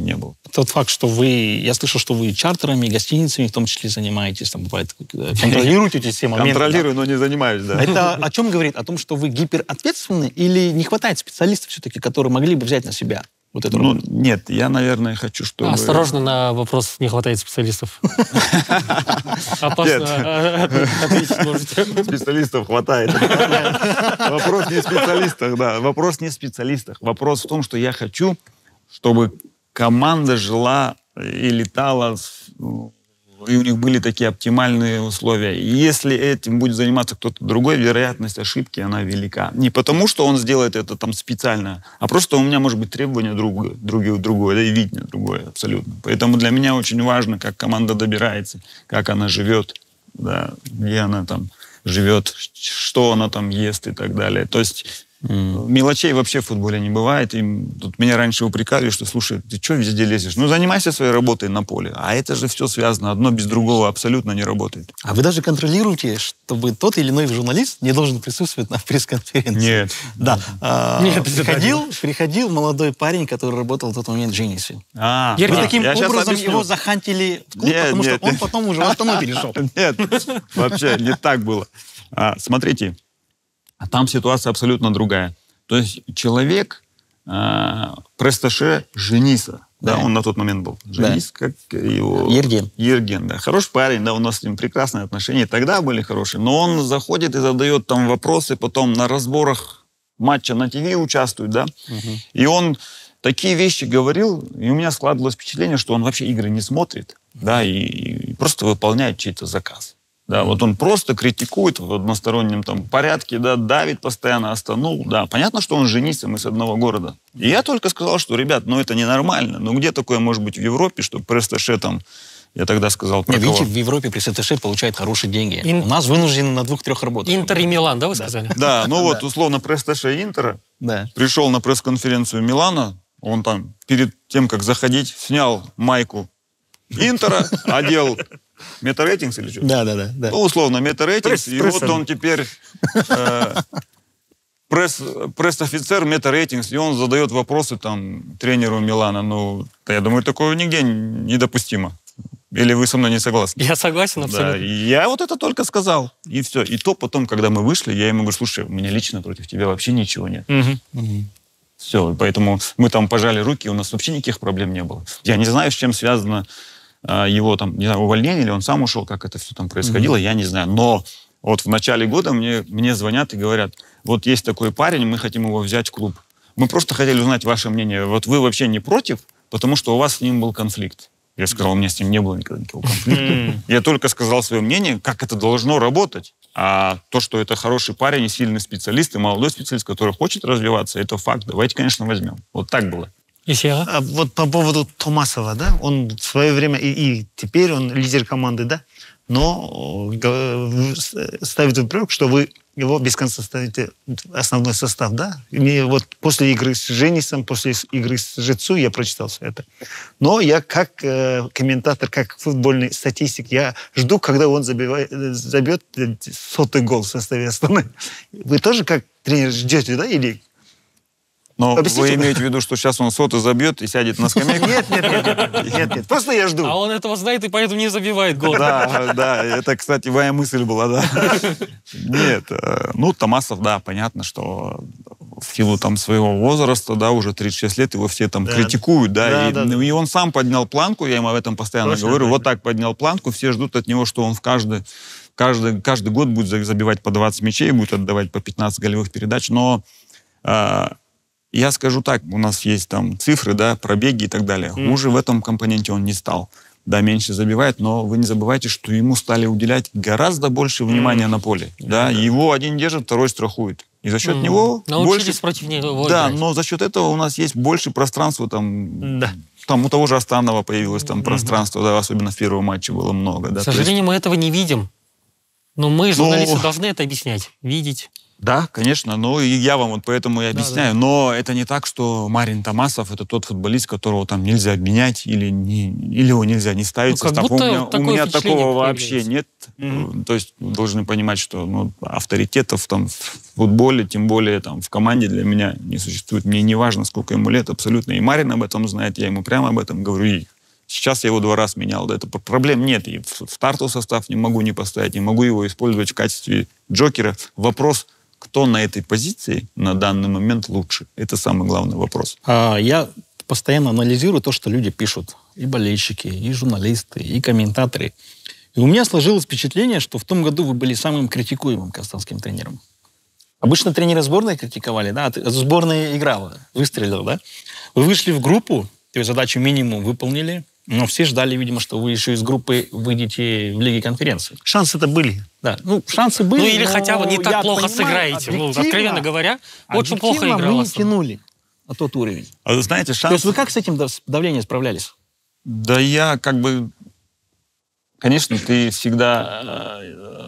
не было. Тот факт, что я слышал, что вы чартерами, гостиницами в том числе занимаетесь, там бывает, контролируете эти все моменты. Контролирую, но не занимаюсь, да. Это о чем говорит? О том, что вы гиперответственны или не хватает специалистов все-таки, которые могли бы взять на себя вот эту работу? Ну, нет, я, наверное, хочу, чтобы... Осторожно, на вопрос не хватает специалистов. Опасно ответить можете. Специалистов хватает. Вопрос не в специалистах, да. Вопрос не в специалистах. Вопрос в том, что я хочу, чтобы команда жила и летала, и у них были такие оптимальные условия. И если этим будет заниматься кто-то другой, вероятность ошибки, она велика. Не потому, что он сделает это там специально, а просто у меня может быть требование другое, да, и видение другое абсолютно. Поэтому для меня очень важно, как команда добирается, как она живет, да, где она там живет, что она там ест и так далее. То есть мелочей вообще в футболе не бывает. И тут меня раньше упрекали, что, слушай, ты что везде лезешь? Ну, занимайся своей работой на поле. А это же все связано. Одно без другого абсолютно не работает. А вы даже контролируете, чтобы тот или иной журналист не должен присутствовать на пресс-конференции? Нет. Да. Приходил молодой парень, который работал в тот момент в «Женисе». Вы таким образом его захантили в клуб, потому что он потом уже в Астану перешел. Нет, вообще не так было. Смотрите, там ситуация абсолютно другая. То есть человек, пресс-атташе «Жениса», да, он на тот момент был. «Женис», как его... Ерген, да. Хороший парень, да, у нас с ним прекрасные отношения, тогда были хорошие. Но он заходит и задает там вопросы, потом на разборах матча на ТВ участвует, да. И он такие вещи говорил, и у меня складывалось впечатление, что он вообще игры не смотрит, да, и просто выполняет чей-то заказ. Да, вот он просто критикует в одностороннем там порядке, да, давит постоянно Астану. Да, понятно, что он «Женис», мы с одного города. И я только сказал, что, ребят, ну это ненормально. Ну где такое может быть в Европе, что пресс-атташе там, я тогда сказал... Видите, в Европе пресс-атташе получает хорошие деньги. У нас вынуждены на 2-3 работать. Интер и Милан, да, вы сказали? Да, ну вот условно пресс-атташе Интера пришел на пресс-конференцию Милана, он там перед тем, как заходить, снял майку Интера, одел... Мета-рейтингс или что? Да. Ну, условно, Мета-рейтингс. И вот он теперь пресс-офицер Мета-рейтингс, и он задает вопросы там тренеру Милана. Ну, я думаю, такое нигде недопустимо. Или вы со мной не согласны? Я согласен абсолютно. Да, я вот это только сказал. И все. И то потом, когда мы вышли, я ему говорю, слушай, у меня лично против тебя вообще ничего нет. Все, поэтому мы там пожали руки, у нас вообще никаких проблем не было. Я не знаю, с чем связано его там, не знаю, увольнение, или он сам ушел, как это все там происходило, я не знаю. Но вот в начале года мне звонят и говорят, вот есть такой парень, мы хотим его взять в клуб. Мы просто хотели узнать ваше мнение. Вот вы вообще не против, потому что у вас с ним был конфликт. Я сказал, у меня с ним не было никакого конфликта. Я только сказал свое мнение, как это должно работать. А то, что это хороший парень и сильный специалист, и молодой специалист, который хочет развиваться, это факт. Давайте, конечно, возьмем. Вот так было. Вот по поводу Томасова, да, он в свое время, и теперь он лидер команды, да, но ставит в упрек, что вы его без конца ставите основной состав, да. И вот после игры с Женисом, после игры с Жицу я прочитал все это. Но я как комментатор, как футбольный статистик, я жду, когда он забьет 100-й гол в составе Астаны. Вы тоже как тренер ждете, да, или... Но вы имеете в виду, что сейчас он 100-й забьет и сядет на скамейку? Нет. Просто я жду. А он этого знает и поэтому не забивает гол. Да, это, кстати, моя мысль была, да. Нет, ну, Томасов, да, понятно, что в силу там своего возраста, да, уже 36 лет, его все там критикуют, да, и он сам поднял планку, я ему об этом постоянно говорю, вот так поднял планку, все ждут от него, что он каждый год будет забивать по 20 мячей, будет отдавать по 15 голевых передач, но я скажу так, у нас есть там цифры, да, пробеги и так далее. Хуже в этом компоненте он не стал. Да, меньше забивает, но вы не забывайте, что ему стали уделять гораздо больше внимания на поле. Да, его один держит, второй страхует. И за счет него научились против него да, играть. но за счет этого у нас есть больше пространства там. Там у того же Астанова появилось там пространство, да, особенно в первом матче было много. Да, к сожалению, мы этого не видим. Но мы, журналисты, должны это объяснять, видеть. Да, конечно, но и я вам вот поэтому и объясняю. Да. Но это не так, что Марин Томасов это тот футболист, которого там нельзя обменять или его нельзя не ставить в состав. У меня такого вообще нет. То есть должны понимать, что авторитетов там в футболе, тем более там в команде для меня не существует. Мне не важно, сколько ему лет, абсолютно. И Марин об этом знает, я ему прямо об этом говорю. И сейчас я его 2 раза менял. Да, это проблем нет. И в стартовый состав не могу не поставить, не могу его использовать в качестве джокера. Вопрос, кто на этой позиции на данный момент лучше? Это самый главный вопрос. Я постоянно анализирую то, что люди пишут. И болельщики, и журналисты, и комментаторы. И у меня сложилось впечатление, что в том году вы были самым критикуемым казахстанским тренером. Обычно тренеры сборной критиковали, да? Сборная играла, выстрелила, да? Вы вышли в группу, то есть задачу минимум выполнили, но все ждали, видимо, что вы еще из группы выйдете в Лиге конференции. Шансы-то были. Да, шансы были. Или хотя бы не так плохо сыграете. Откровенно говоря, очень плохо играла. Мы не тянули на тот уровень. А вы знаете, шансы... То есть вы как с этим давлением справлялись? Да я Конечно, ты всегда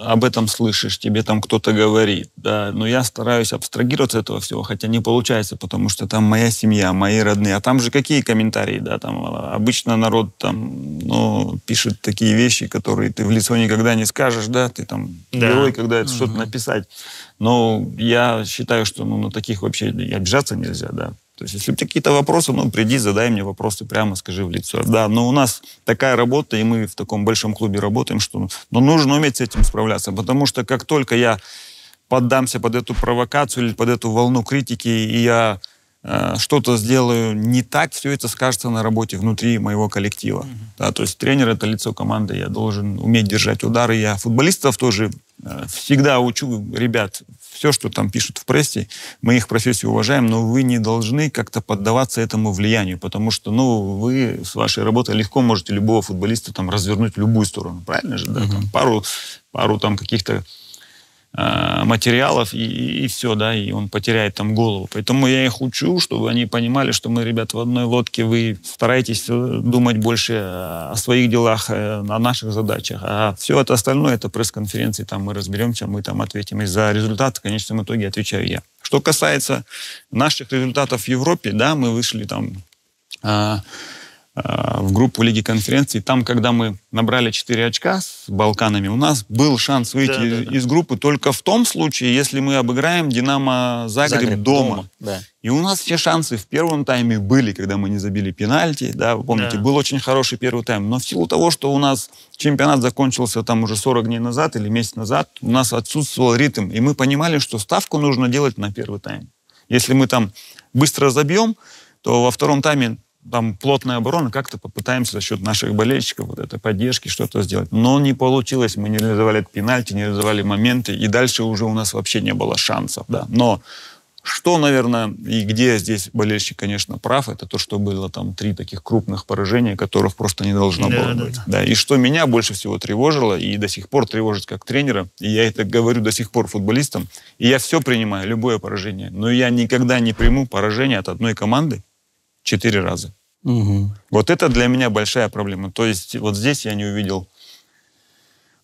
об этом слышишь, тебе там кто-то говорит, да, но я стараюсь абстрагироваться от этого всего, хотя не получается, потому что там моя семья, мои родные, а там же какие комментарии, да, там обычно народ там, пишет такие вещи, которые ты в лицо никогда не скажешь, да, ты там герой, когда это что-то написать, но я считаю, что на таких вообще и обижаться нельзя, да. То есть, если у тебя какие-то вопросы, приди, задай мне вопросы прямо, скажи в лицо. Да, но у нас такая работа, и мы в таком большом клубе работаем, что нужно уметь с этим справляться. Потому что как только я поддамся под эту провокацию или под эту волну критики, и я что-то сделаю не так, все это скажется на работе внутри моего коллектива. Да, то есть тренер — это лицо команды, я должен уметь держать удары. Я футболистов тоже всегда учу, ребят, все, что там пишут в прессе, мы их профессию уважаем, но вы не должны как-то поддаваться этому влиянию, потому что, вы с вашей работой легко можете любого футболиста там развернуть в любую сторону, правильно же, да? Там, пару там каких-то материалов, и все, да, и он потеряет там голову. Поэтому я их учу, чтобы они понимали, что мы, ребята, в одной лодке, вы стараетесь думать больше о своих делах, о наших задачах, а все это остальное, это пресс-конференции, там мы разберемся, мы там ответим. И за результат в конечном итоге отвечаю я. Что касается наших результатов в Европе, да, мы вышли там в группу Лиги конференции. Там, когда мы набрали 4 очка с Балканами, у нас был шанс выйти из группы только в том случае, если мы обыграем Динамо Загреб дома. Да. И у нас все шансы в первом тайме были, когда мы не забили пенальти. Да, вы помните, был очень хороший первый тайм. Но в силу того, что у нас чемпионат закончился там уже 40 дней назад или месяц назад, у нас отсутствовал ритм. И мы понимали, что ставку нужно делать на первый тайм. Если мы там быстро забьем, то во втором тайме там плотная оборона, как-то попытаемся за счет наших болельщиков, вот этой поддержки что-то сделать. Но не получилось, мы не реализовали пенальти, не реализовали моменты, и дальше уже у нас вообще не было шансов. Да. Но что, наверное, и где здесь болельщик, конечно, прав, это то, что было там 3 таких крупных поражения, которых просто не должно было быть. Да. И что меня больше всего тревожило, и до сих пор тревожит как тренера, и я это говорю до сих пор футболистам, и я все принимаю, любое поражение, но я никогда не приму поражение от одной команды 4 раза. Угу. Вот это для меня большая проблема. То есть вот здесь я не увидел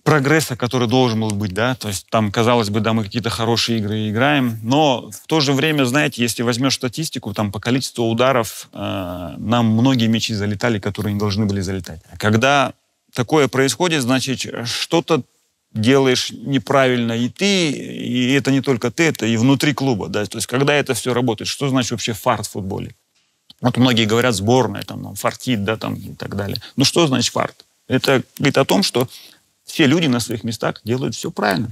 прогресса, который должен был быть, да, то есть там, казалось бы, да, мы какие-то хорошие игры играем, но в то же время, знаете, если возьмешь статистику, там по количеству ударов нам многие мячи залетали, которые не должны были залетать. А когда такое происходит, значит, что-то делаешь неправильно и ты, и это не только ты, это и внутри клуба, да, то есть когда это все работает, что значит вообще фарт в футболе? Вот многие говорят, сборная, там, фартит, да, там, и так далее. Ну, что значит фарт? Это говорит о том, что все люди на своих местах делают все правильно.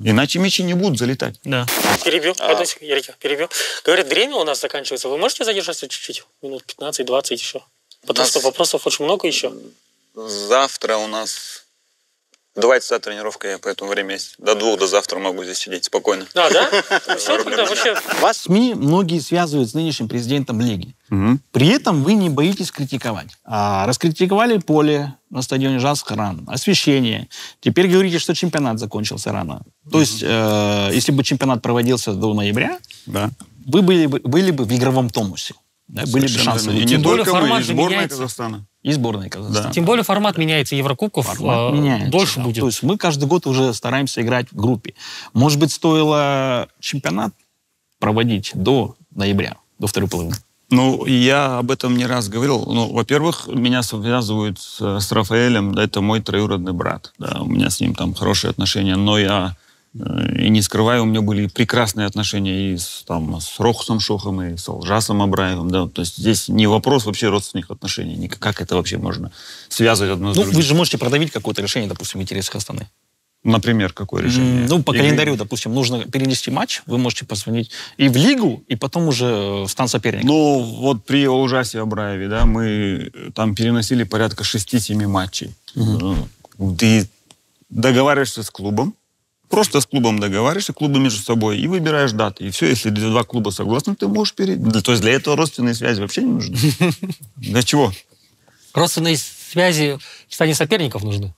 Иначе мячи не будут залетать. Да. Перебью. Перебью. Говорят, время у нас заканчивается. Вы можете задержаться чуть-чуть? Минут 15-20 еще? Потому что вопросов очень много еще. Завтра у нас 2 часа тренировка, я поэтому время есть. До 2 до завтра могу здесь сидеть спокойно. А, да? Все, тогда вообще... Вас СМИ многие связывают с нынешним президентом лиги. Угу. При этом вы не боитесь критиковать. Раскритиковали поле на стадионе Жаска рано, освещение. Теперь говорите, что чемпионат закончился рано. То есть, если бы чемпионат проводился до ноября, да, вы были бы в игровом тонусе. Да, были бы шансы. И не только мы, и сборная Казахстана. И сборная Казахстана. Да. Тем более формат меняется, Еврокубков меняется, дольше да. будет. То есть мы каждый год уже стараемся играть в группе. Может быть, стоило чемпионат проводить до ноября, до второй половины? Ну, я об этом не раз говорил. Ну, во-первых, меня связывают с Рафаэлем, да, это мой троюродный брат. Да, у меня с ним там хорошие отношения, но я и не скрываю, у меня были прекрасные отношения и с Рохусом Шохом, и с Алжасом Абраевым. Да. То есть здесь не вопрос вообще родственных отношений. Как это вообще можно связывать одно с другим? Вы же можете продавить какое-то решение, допустим, в интересах Астаны. Например, какое решение? Ну, по календарю, допустим, нужно перенести матч, вы можете позвонить и в лигу, и потом уже в стан соперника. Ну, вот при Алжасе Абраеве, да, мы там переносили порядка 6-7 матчей. Ты договариваешься с клубом, просто с клубом договариваешься, клубы между собой, и выбираешь даты. И все, если 2 клуба согласны, ты можешь перейти. То есть для этого родственные связи вообще не нужны. Для чего? Родственные связи в стане соперников нужны.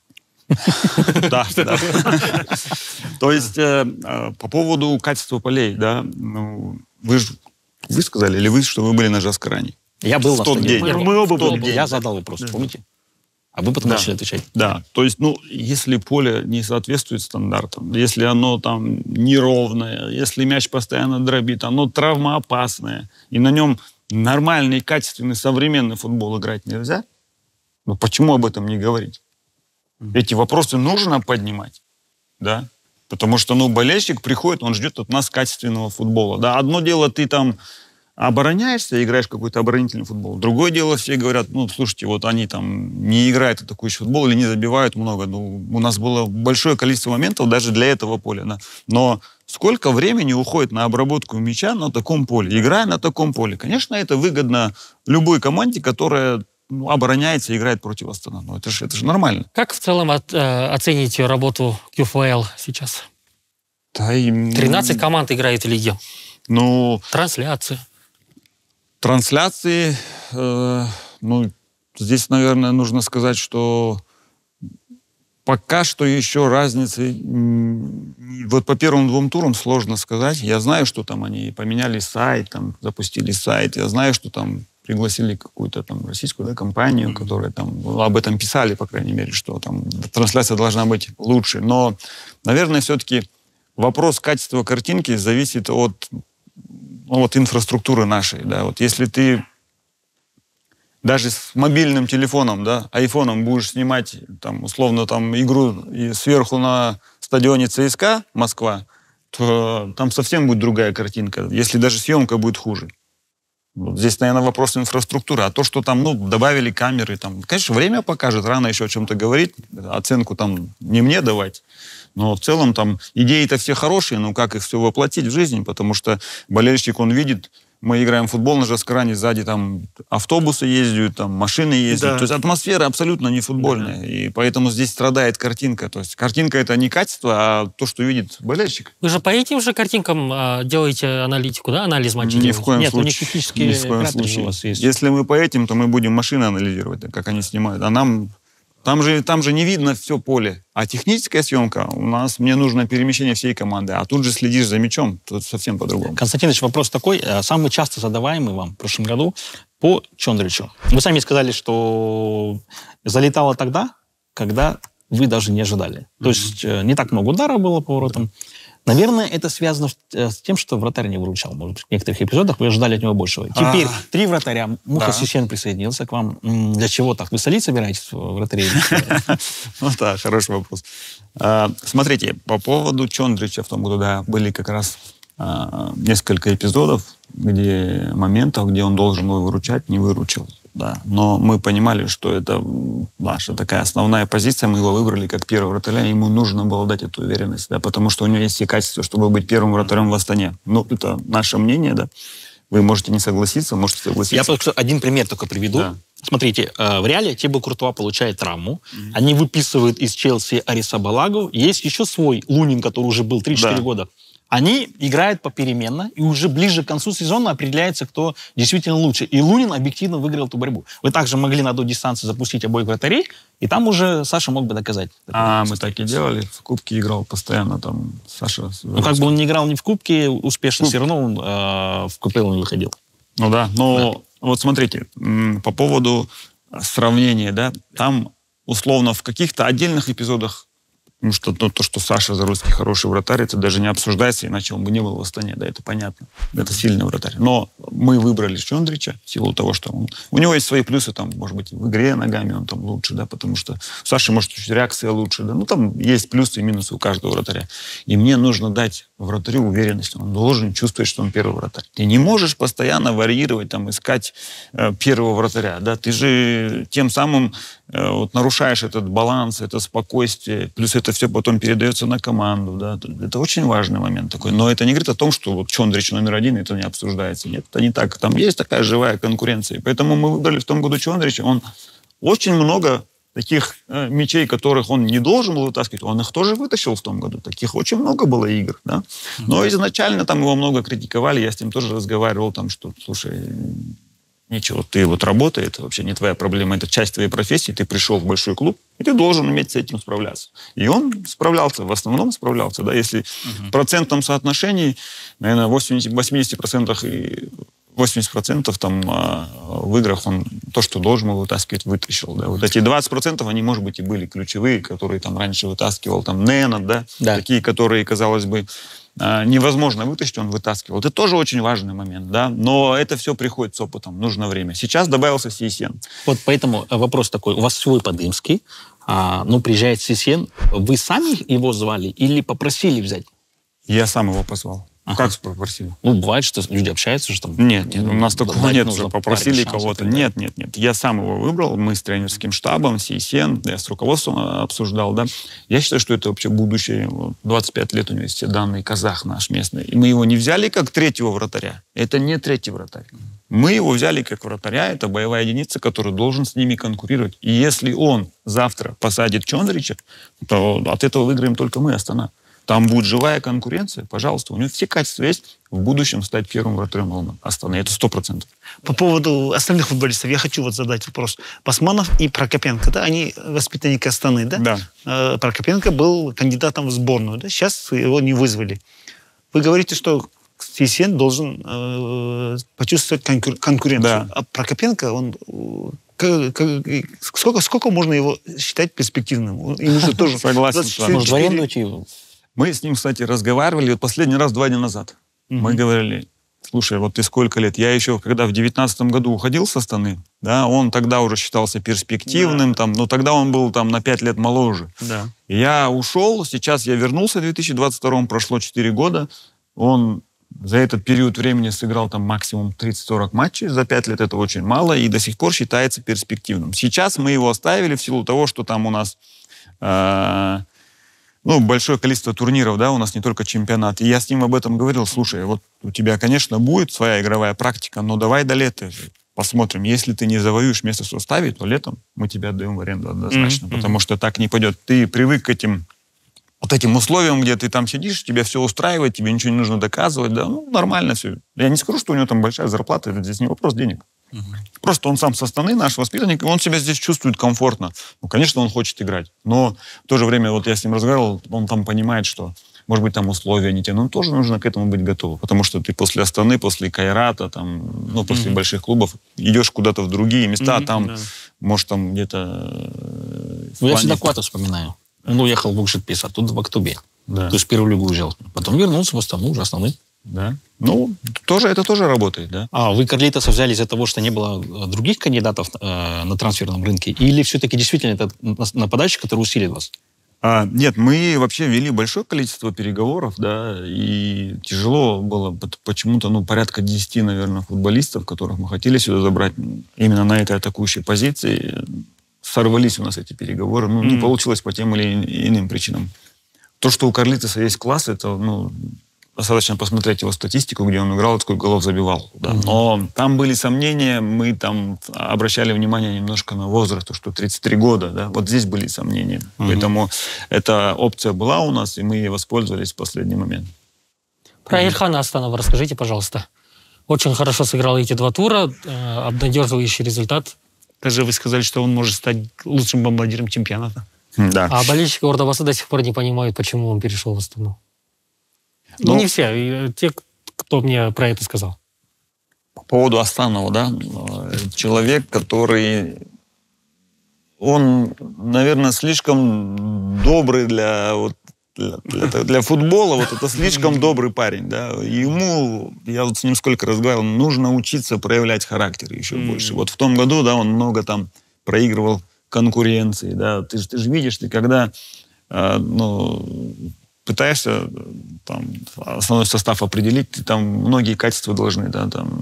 Да. То есть по поводу качества полей, да, ну, вы сказали, или вы, что вы были на Жаскаране? Я был на стадионе. Мы оба были. Я задал вопрос, помните? А вы потом начали отвечать. Да, то есть, ну, если поле не соответствует стандартам, если оно там неровное, если мяч постоянно дробит, оно травмоопасное, и на нем нормальный, качественный, современный футбол играть нельзя, ну, почему об этом не говорить? Эти вопросы нужно поднимать, да, потому что, ну, болельщик приходит, он ждет от нас качественного футбола, да, одно дело ты там обороняешься, играешь какой-то оборонительный футбол, другое дело все говорят, ну, слушайте, вот они там не играют атакующий футбол или не забивают много, ну, у нас было большое количество моментов даже для этого поля, да? Но сколько времени уходит на обработку мяча на таком поле, играя на таком поле, конечно, это выгодно любой команде, которая обороняется и играет против Астана. Ну, это же нормально. Как в целом оцените работу QFL сейчас? 13 команд играет в лиге. Ну, трансляции, ну, здесь, наверное, нужно сказать, что пока что еще разницы, вот по первым 2 турам сложно сказать. Я знаю, что там они поменяли сайт, там запустили сайт, я знаю, что там пригласили какую-то там российскую, да, компанию, которая там об этом писали, по крайней мере, что там трансляция должна быть лучше. Но, наверное, все-таки вопрос качества картинки зависит от инфраструктуры нашей. Да. Вот если ты даже с мобильным телефоном, да, айфоном будешь снимать там, условно там, игру сверху на стадионе ЦСКА Москва, то там совсем будет другая картинка, если даже съемка будет хуже. Вот здесь, наверное, вопрос инфраструктуры. А то, что там, ну, добавили камеры, там, конечно, время покажет, рано еще о чем-то говорить, оценку там не мне давать. Но в целом там идеи-то все хорошие, но как их все воплотить в жизнь? Потому что болельщик, он видит, мы играем в футбол на Жаскаране, сзади там автобусы ездят, там машины ездят. Да. То есть атмосфера абсолютно не футбольная. Да. И поэтому здесь страдает картинка. То есть картинка — это не качество, а то, что видит болельщик. Вы же по этим же картинкам делаете аналитику, да? Анализ матча Ни делаете? в коем Нет, у них случае. технические Ни в коем операторы же случае. у вас есть. Если мы по этим, то мы будем машины анализировать, как они снимают. А нам... Там же не видно все поле. А техническая съемка, мне нужно перемещение всей команды. А тут же следишь за мячом. Тут совсем по-другому. Константинович, вопрос такой, самый часто задаваемый вам в прошлом году по Чондричу. Вы сами сказали, что залетало тогда, когда вы даже не ожидали. То есть не так много ударов было по воротам. Наверное, это связано с тем, что вратарь не выручал. Может быть, в некоторых эпизодах вы ожидали от него большего. Теперь 3 вратаря. Муха Сисен присоединился к вам. Для чего так? Вы солить собираетесь в вратарей? Ну да, хороший вопрос. Смотрите, по поводу Чондрича в том году, да, были как раз несколько эпизодов, моментов, где он должен был выручать, не выручил. Да. Но мы понимали, что это наша такая основная позиция, мы его выбрали как первого вратаря, и ему нужно было дать эту уверенность, да, потому что у него есть все качества, чтобы быть первым вратарем в Астане. Ну, это наше мнение, да. Вы можете не согласиться, можете согласиться. Я просто один пример только приведу. Да. Смотрите, в Реале Тибо Куртуа получает травму. Они выписывают из Челси Ариса Балагу. Есть еще свой Лунин, который уже был 3-4 года. Они играют попеременно, и уже ближе к концу сезона определяется, кто действительно лучше. И Лунин объективно выиграл эту борьбу. Вы также могли на той дистанции запустить обоих вратарей, и там уже Саша мог бы доказать. Мы так и делали. В Кубке играл постоянно там Саша. Ну, как бы он не играл ни в Кубке, успешно все равно он в КПЛ не выходил. Ну да, но вот смотрите, по поводу сравнения, да, там условно в каких-то отдельных эпизодах, потому что то, что Саша Заруцкий хороший вратарь, это даже не обсуждается, иначе он бы не был в Астане, да, это понятно. Это сильный вратарь. Но мы выбрали Чондрича в силу того, что у него есть свои плюсы, там, может быть, в игре ногами он там лучше, да, потому что у Саши, может, чуть реакция лучше, да, ну, там есть плюсы и минусы у каждого вратаря. И мне нужно дать вратарю уверенность, он должен чувствовать, что он первый вратарь. Ты не можешь постоянно варьировать, там, искать первого вратаря, да, ты же тем самым нарушаешь этот баланс, это спокойствие, плюс это все потом передается на команду, да, это очень важный момент такой, но это не говорит о том, что вот Чондрич номер 1, это не обсуждается, нет, это не так, там есть такая живая конкуренция, поэтому мы выбрали в том году Чондрича, он очень много таких мячей, которых он не должен был вытаскивать, он их тоже вытащил в том году, таких очень много было игр, да, но изначально там его много критиковали, я с ним тоже разговаривал, там, что, слушай, ничего, ты вот работа, это вообще не твоя проблема, это часть твоей профессии, ты пришел в большой клуб, и ты должен уметь с этим справляться. И он справлялся, в основном справлялся, да, если в процентном соотношении, наверное, 80% и 80% там в играх он то, что должен был вытаскивать, вытащил, да. Вот эти 20%, они, может быть, и были ключевые, которые там раньше вытаскивал, там, Ненат, да, такие, которые, казалось бы, невозможно вытащить, он вытаскивал. Это тоже очень важный момент, да, но это все приходит с опытом, нужно время. Сейчас добавился Сисен. Вот поэтому вопрос такой, у вас свой Подымский, приезжает Сисен, вы сами его звали или попросили взять? Я сам его позвал. Как попросили? Бывает, что люди общаются, что там... Нет, у нас такого нет, уже попросили кого-то. Нет. Я сам его выбрал, мы с тренерским штабом, Сисен, я с руководством обсуждал, да. Я считаю, что это вообще будущее. 25 лет у него есть все данные, казах наш местный. И мы его не взяли как третьего вратаря. Это не третий вратарь. Мы его взяли как вратаря, это боевая единица, который должен с ними конкурировать. И если он завтра посадит Чондрича, то от этого выиграем только мы, Астана. Там будет живая конкуренция, пожалуйста. У него все качества есть в будущем стать первым вратарем Астаны. Это 100%. По поводу остальных футболистов я хочу задать вопрос. Басманов и Прокопенко, да, они воспитанники Астаны, да? Да. Прокопенко был кандидатом в сборную, да? Сейчас его не вызвали. Вы говорите, что Сисен должен почувствовать конкуренцию. Да. А Прокопенко, он... Сколько можно его считать перспективным? Ему же тоже... Согласен. Может, в аренду его? Мы с ним, кстати, разговаривали последний раз 2 дня назад. Мы говорили, слушай, вот ты сколько лет? Я еще, когда в 19-м году уходил с Астаны, да, он тогда уже считался перспективным, там, но тогда он был там на 5 лет моложе. Да. Я ушел, сейчас я вернулся в 2022-м, прошло 4 года. Он за этот период времени сыграл там максимум 30-40 матчей. За 5 лет это очень мало и до сих пор считается перспективным. Сейчас мы его оставили в силу того, что там у нас... большое количество турниров, да, у нас не только чемпионат. И я с ним об этом говорил. Слушай, вот у тебя, конечно, будет своя игровая практика, но давай до лета посмотрим. Если ты не завоюешь место в составе, то летом мы тебя отдаем в аренду однозначно. Потому что так не пойдет. Ты привык к этим условиям, где ты там сидишь, тебя все устраивает, тебе ничего не нужно доказывать, да, нормально все. Я не скажу, что у него там большая зарплата, это здесь не вопрос денег. Просто он сам со Астаны, наш воспитанник, и он себя здесь чувствует комфортно. Конечно, он хочет играть, но в то же время, вот я с ним разговаривал, он там понимает, что, может быть, там условия не те, но тоже нужно к этому быть готовым, потому что ты после Астаны, после Кайрата, там, после больших клубов идешь куда-то в другие места, там, может, там где-то... Я всегда Куата вспоминаю. Он уехал в Укшетпис, оттуда в Актобе. Да. То есть первую лигу уезжал. Потом вернулся в Астану, уже основной. Да. Это тоже работает, да. А вы Карлитоса взяли из-за того, что не было других кандидатов на трансферном рынке? Или все-таки действительно это нападающий, который усилит вас? Нет, мы вообще вели большое количество переговоров, да, и тяжело было почему-то, порядка 10, наверное, футболистов, которых мы хотели сюда забрать именно на этой атакующей позиции. Сорвались у нас эти переговоры, не получилось по тем или иным причинам. То, что у Карлитоса есть класс, это, достаточно посмотреть его статистику, где он играл, сколько голов забивал. Да. Но там были сомнения, мы там обращали внимание немножко на возраст, то, что 33 года, да, вот здесь были сомнения. Поэтому эта опция была у нас, и мы ей воспользовались в последний момент. Про Ильхана Астанова расскажите, пожалуйста. Очень хорошо сыграл эти 2 тура, обнадеживающий результат. Даже вы сказали, что он может стать лучшим бомбардиром чемпионата. Да. А болельщики Ордабасы до сих пор не понимают, почему он перешел в Астану. Не все, те, кто мне про это сказал. По поводу Астанова, да, человек, который, он, наверное, слишком добрый для футбола, это слишком добрый парень, да. Ему, я с ним сколько разговаривал, нужно учиться проявлять характер еще больше. Вот в том году, да, он много там проигрывал конкуренции, да. Ты же видишь, ты когда, пытаешься там основной состав определить, ты там многие качества должны, да, там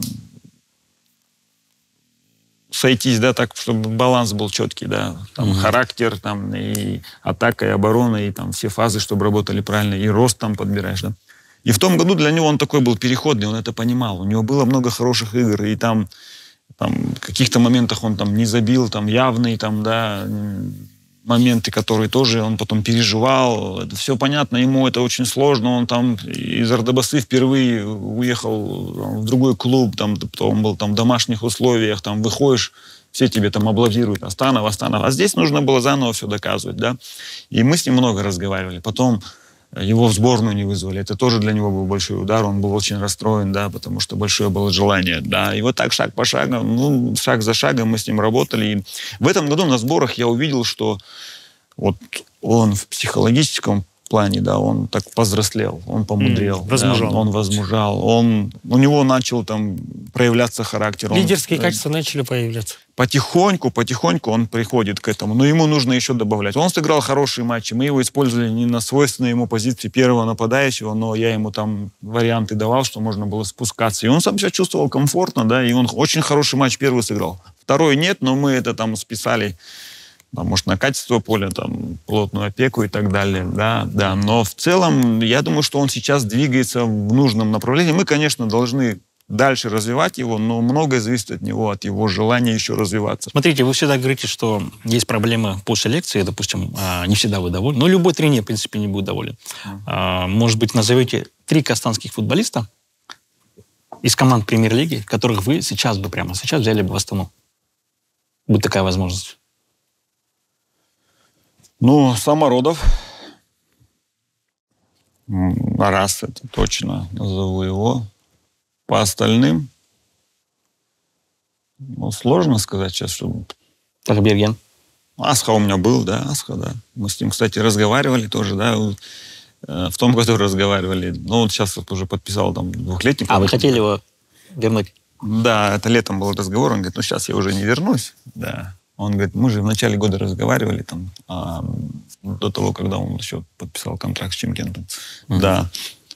сойтись, да, так, чтобы баланс был четкий, да, там характер, там и атака, и оборона, и там все фазы, чтобы работали правильно, и рост там подбираешь, да. И в том году для него он такой был переходный, он это понимал, у него было много хороших игр, и там в каких-то моментах он там не забил, там явный, там, да, моменты, которые тоже он потом переживал. Это все понятно, ему это очень сложно. Он там из Ордабасы впервые уехал в другой клуб, там он был там в домашних условиях, там выходишь, все тебе там аплодируют, Астанов. А здесь нужно было заново все доказывать, да. И мы с ним много разговаривали. Потом его в сборную не вызвали. Это тоже для него был большой удар. Он был очень расстроен, да, потому что большое было желание, да. И вот так шаг по шагу, шаг за шагом мы с ним работали. И в этом году на сборах я увидел, что вот он в психологическом плане, да, он так повзрослел, он помудрел. Возмужал. Да, он возмужал. У него начал там проявляться характер. Лидерские качества начали появляться. Потихоньку он приходит к этому, но ему нужно еще добавлять. Он сыграл хорошие матчи, мы его использовали не на свойственной ему позиции первого нападающего, но я ему там варианты давал, что можно было спускаться. И он сам себя чувствовал комфортно, да, и он очень хороший матч первый сыграл. Второй нет, но мы это там списали, там, может, на качество поля, там, плотную опеку и так далее, да. Но в целом, я думаю, что он сейчас двигается в нужном направлении. Мы, конечно, должны дальше развивать его, но многое зависит от него, от его желания еще развиваться. Смотрите, вы всегда говорите, что есть проблемы по селекции, допустим, не всегда вы довольны. Но любой тренер, в принципе, не будет доволен. Может быть, назовете 3 казахстанских футболиста из команд премьер-лиги, которых вы сейчас бы прямо сейчас взяли бы в Астану? Будет такая возможность. Самородов. Раз, это точно назову его. По остальным, сложно сказать сейчас, что... Тахберген. Асха у меня был, да, Асха, да. Мы с ним, кстати, разговаривали тоже, да. В том году разговаривали. Сейчас уже подписал там 2-летний. Вы хотели его вернуть? Да, это летом был разговор. Он говорит, сейчас я уже не вернусь, да. Он говорит, мы же в начале года разговаривали там, до того, когда он еще подписал контракт с Чимкентом. Да.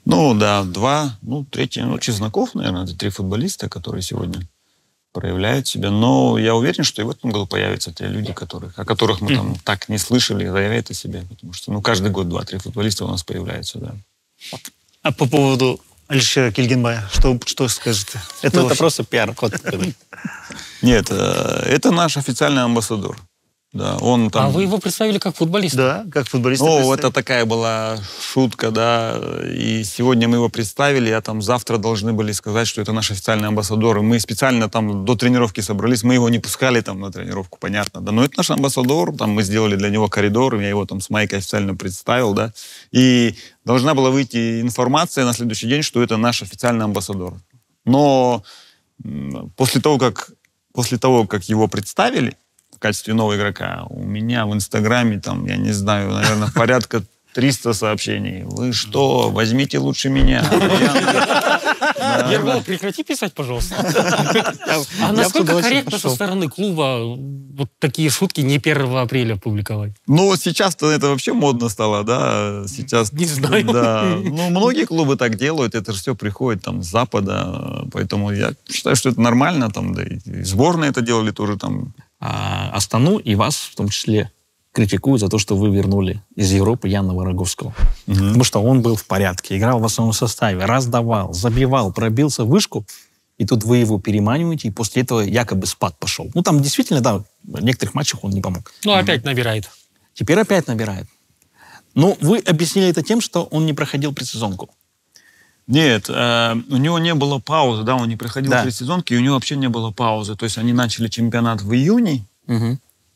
2, 3, Чесноков, наверное, это 3 футболиста, которые сегодня проявляют себя. Но я уверен, что и в этом году появятся те люди, о которых мы там так не слышали, заявляют о себе. Потому что каждый год 2-3 футболиста у нас появляются. Да. А по поводу Алишера Кильгенбая, что скажете? Это просто пиар-ход. Нет, это наш официальный амбассадор. Да, он там... А вы его представили как футболиста? Да, как футболиста. Ну, это такая была шутка, да. И сегодня мы его представили, а там завтра должны были сказать, что это наш официальный амбассадор. И мы специально там до тренировки собрались, мы его не пускали там на тренировку, понятно. Да, но это наш амбассадор, там мы сделали для него коридор, я его там с майкой официально представил, да. И должна была выйти информация на следующий день, что это наш официальный амбассадор. Но после того, как его представили в качестве нового игрока, у меня в Инстаграме, там, я не знаю, наверное, порядка 300 сообщений. Вы что, возьмите лучше меня. Ергол, прекрати писать, пожалуйста. А насколько корректно со стороны клуба вот такие шутки не 1 апреля публиковать? Ну, вот сейчас-то это вообще модно стало, да? Сейчас, не знаю. Да. Ну, многие клубы так делают, это же все приходит там с Запада, поэтому я считаю, что это нормально, там, да и сборные это делали тоже там. Астану и вас в том числе критикуют за то, что вы вернули из Европы Яна Вороговского. Потому что он был в порядке, играл в основном составе, раздавал, забивал, пробился в вышку, и тут вы его переманиваете, и после этого якобы спад пошел. Ну, там действительно, да, в некоторых матчах он не помог. Ну, опять набирает. Теперь опять набирает. Но вы объяснили это тем, что он не проходил предсезонку. Нет, у него не было паузы, да, он не проходил предсезонки, и у него вообще не было паузы. То есть они начали чемпионат в июне,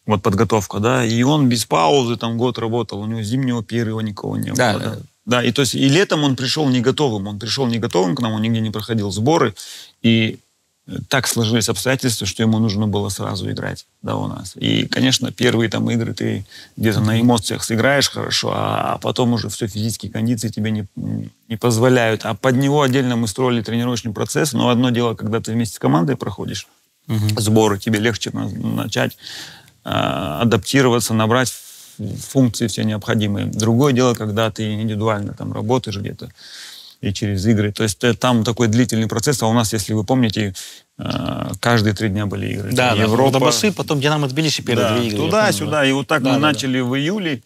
вот подготовка, да, и он без паузы там год работал, у него зимнего перерыва никого не было. Да. Да, и то есть и летом он пришел не готовым, к нам, он нигде не проходил сборы, и так сложились обстоятельства, что ему нужно было сразу играть, да, у нас. И, конечно, первые там игры ты где-то на эмоциях сыграешь хорошо, а потом уже все, физические кондиции тебе не позволяют. А под него отдельно мы строили тренировочный процесс, но одно дело, когда ты вместе с командой проходишь сборы, тебе легче начать адаптироваться, набрать функции все необходимые. Другое дело, когда ты индивидуально там работаешь где-то и через игры. То есть там такой длительный процесс. А у нас, если вы помните, каждые 3 дня были игры. Да, Европа. Басы, потом Динамо Тбилиси первые 2 игры. Туда-сюда. И вот так мы начали в июле.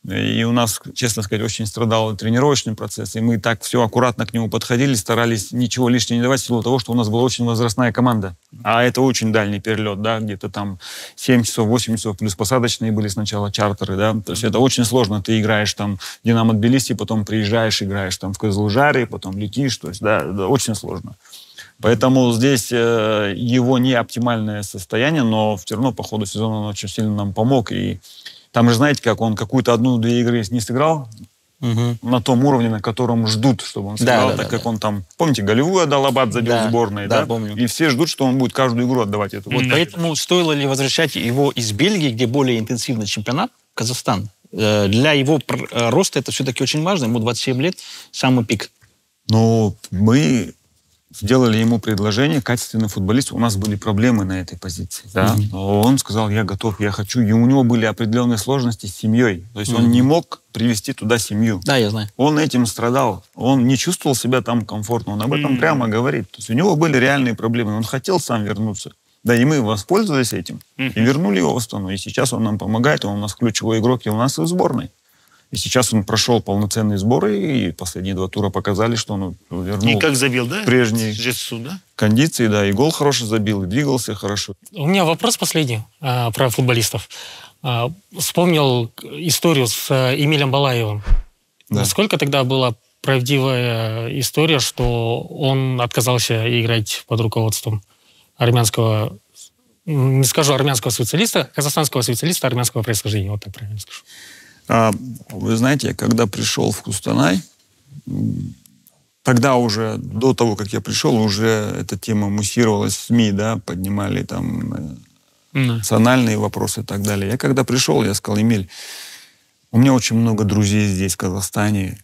И у нас, честно сказать, очень страдал тренировочный процесс. И мы так все аккуратно к нему подходили, старались ничего лишнего не давать, в силу того, что у нас была очень возрастная команда. А это очень дальний перелет, да, где-то там 7 часов, 8 часов, плюс посадочные были сначала чартеры, да. То есть это очень сложно. Ты играешь там в Динамо Тбилиси, потом приезжаешь, играешь там в Кызылжаре, потом летишь. То есть, да, очень сложно. Поэтому здесь его не оптимальное состояние, но все равно по ходу сезона он очень сильно нам помог. И там же, знаете, как он какую-то 1-2 игры не сыграл на том уровне, на котором ждут, чтобы он сыграл, как он там, помните, голевую отдал, Абад забил в сборной, да? Помню. И все ждут, что он будет каждую игру отдавать эту. Вот поэтому стоило ли возвращать его из Бельгии, где более интенсивный чемпионат, в Казахстан? Для его роста это все-таки очень важно, ему 27 лет, самый пик. Ну, мы сделали ему предложение, качественный футболист. У нас были проблемы на этой позиции. Да? Он сказал, я готов, я хочу. И у него были определенные сложности с семьей. То есть он не мог привести туда семью. Да, я знаю. Он этим страдал. Он не чувствовал себя там комфортно. Он об этом прямо говорит. То есть у него были реальные проблемы. Он хотел сам вернуться. Да, и мы воспользовались этим. И вернули его в Астану. И сейчас он нам помогает. Он у нас ключевой игрок. И у нас и в сборной. И сейчас он прошел полноценные сборы, и последние 2 тура показали, что он вернул и как забил, да? Прежние да? кондиции, да, и гол хороший забил, и двигался хорошо. У меня вопрос последний про футболистов. Вспомнил историю с Эмилем Балаевым. Да. Насколько тогда была правдивая история, что он отказался играть под руководством армянского, не скажу армянского специалиста, казахстанского специалиста армянского происхождения, вот так правильно скажу. Вы знаете, я когда пришел в Кустанай, тогда уже, до того, как я пришел, уже эта тема муссировалась в СМИ, да, поднимали там национальные вопросы и так далее. Я когда пришел, я сказал, Эмиль, у меня очень много друзей здесь, в Казахстане,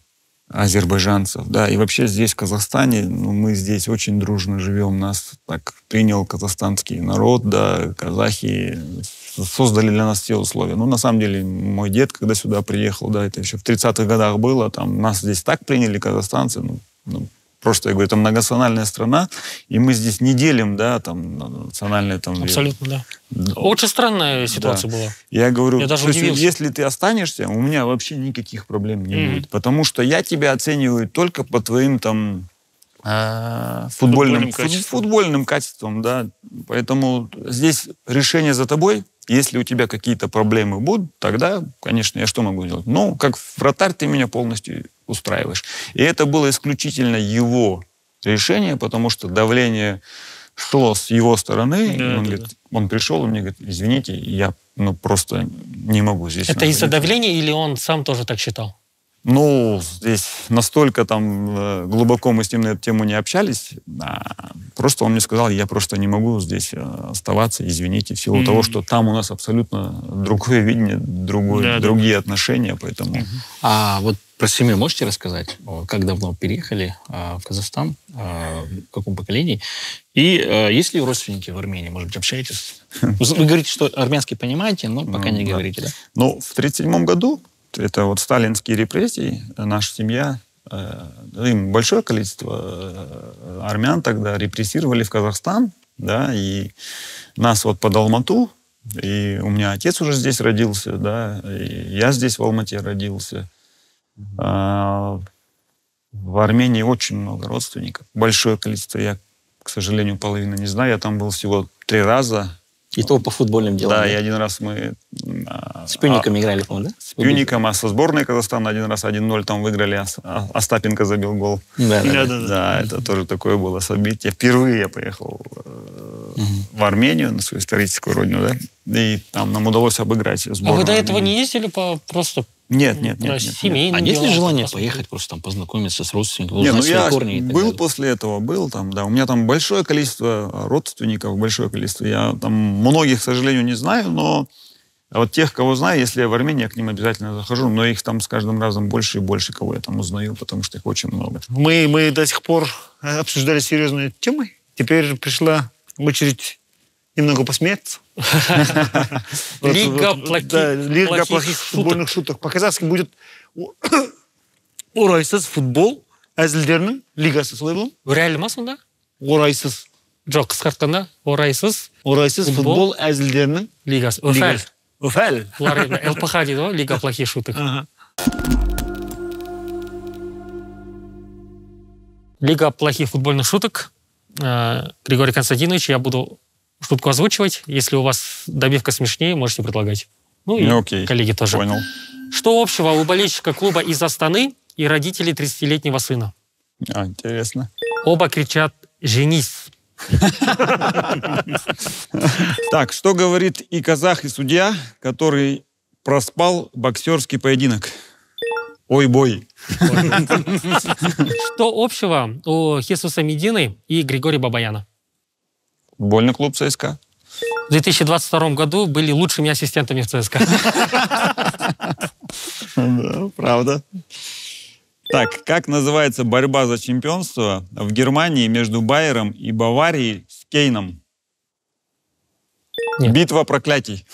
азербайджанцев, да, и вообще здесь, в Казахстане, мы здесь очень дружно живем, нас так принял казахстанский народ, да, казахи создали для нас все условия. Ну, на самом деле, мой дед, когда сюда приехал, да, это еще в 30-х годах было, там нас здесь так приняли казахстанцы, Просто, я говорю, это многонациональная страна, и мы здесь не делим, да, там, национальные там... Абсолютно, да. Очень странная ситуация была. Я говорю, Я даже удивился. если ты останешься, у меня вообще никаких проблем не будет. Потому что я тебя оцениваю только по твоим там футбольным качествам, да. Поэтому здесь решение за тобой. Если у тебя какие-то проблемы будут, тогда, конечно, я что могу делать? Ну, как вратарь ты меня полностью устраиваешь. И это было исключительно его решение, потому что давление шло с его стороны. Да, он пришел и мне говорит, извините, я просто не могу здесь. Это из-за давления или он сам тоже так считал? Ну, здесь настолько там глубоко мы с ним на эту тему не общались. Просто он мне сказал, я просто не могу здесь оставаться, извините, в силу того, что там у нас абсолютно другое видение, другие отношения, поэтому... А вот про семью можете рассказать? Как давно переехали в Казахстан? В каком поколении? И есть ли родственники в Армении? Может быть, общаетесь? Вы говорите, что армянский понимаете, но пока не говорите, да? Ну, в 1937 году это вот сталинские репрессии, наша семья, им большое количество армян тогда репрессировали в Казахстан, да, и нас вот под Алмату, и у меня отец уже здесь родился, да, и я здесь в Алмате родился. В Армении очень много родственников, большое количество, я, к сожалению, половину не знаю, я там был всего 3 раза. И то по футбольным делам. Да, и один раз мы... С Пюником играли, по-моему, да? С Пюником, а со сборной Казахстана один раз 1-0 там выиграли, Остапенко забил гол. Да, это тоже такое было событие. Впервые я поехал в Армению, на свою историческую родину, да, и там нам удалось обыграть сборную. А вы до этого не ездили просто... Нет. Семейным А есть ли делам желание посмотреть? поехать, просто там познакомиться с родственниками, Не, узнать я свои корни и так был далее? после этого, был там, да. У меня там большое количество родственников, большое количество. Я там многих, к сожалению, не знаю, но вот тех, кого знаю, если я в Армении, я к ним обязательно захожу, но их там с каждым разом больше и больше, кого я там узнаю, потому что их очень много. Мы до сих пор обсуждали серьезные темы. Теперь пришла очередь немного посмеяться. Лига плохих футбольных шуток. По-казахски будет орайсыз футбол әзілдерінің лигасы, солай болу? Реально ма сонда? Орайсыз. Жоқ, қысқартқанда орайсыз Футбол әзілдерінің лигасы. Өфәл. Өфәл. Бұлар ЛПХ дейді ғой, Лига плохих шуток. Лига плохих футбольных шуток. Григорий Константинович, я буду шутку озвучивать. Если у вас добивка смешнее, можете предлагать. Ну и окей. Коллеги тоже. Понял. Что общего у болельщика клуба из Астаны и родителей 30-летнего сына? Интересно. Оба кричат «Женись». Так, что говорит и казах, и судья, который проспал боксерский поединок? Ой, бой. Что общего у Хесуса Медины и Григория Бабаяна? Футбольный клуб ЦСКА. В 2022 году были лучшими ассистентами в ЦСКА. Да, правда. Так, как называется борьба за чемпионство в Германии между Байером и Баварией с Кейном? Нет. Битва проклятий.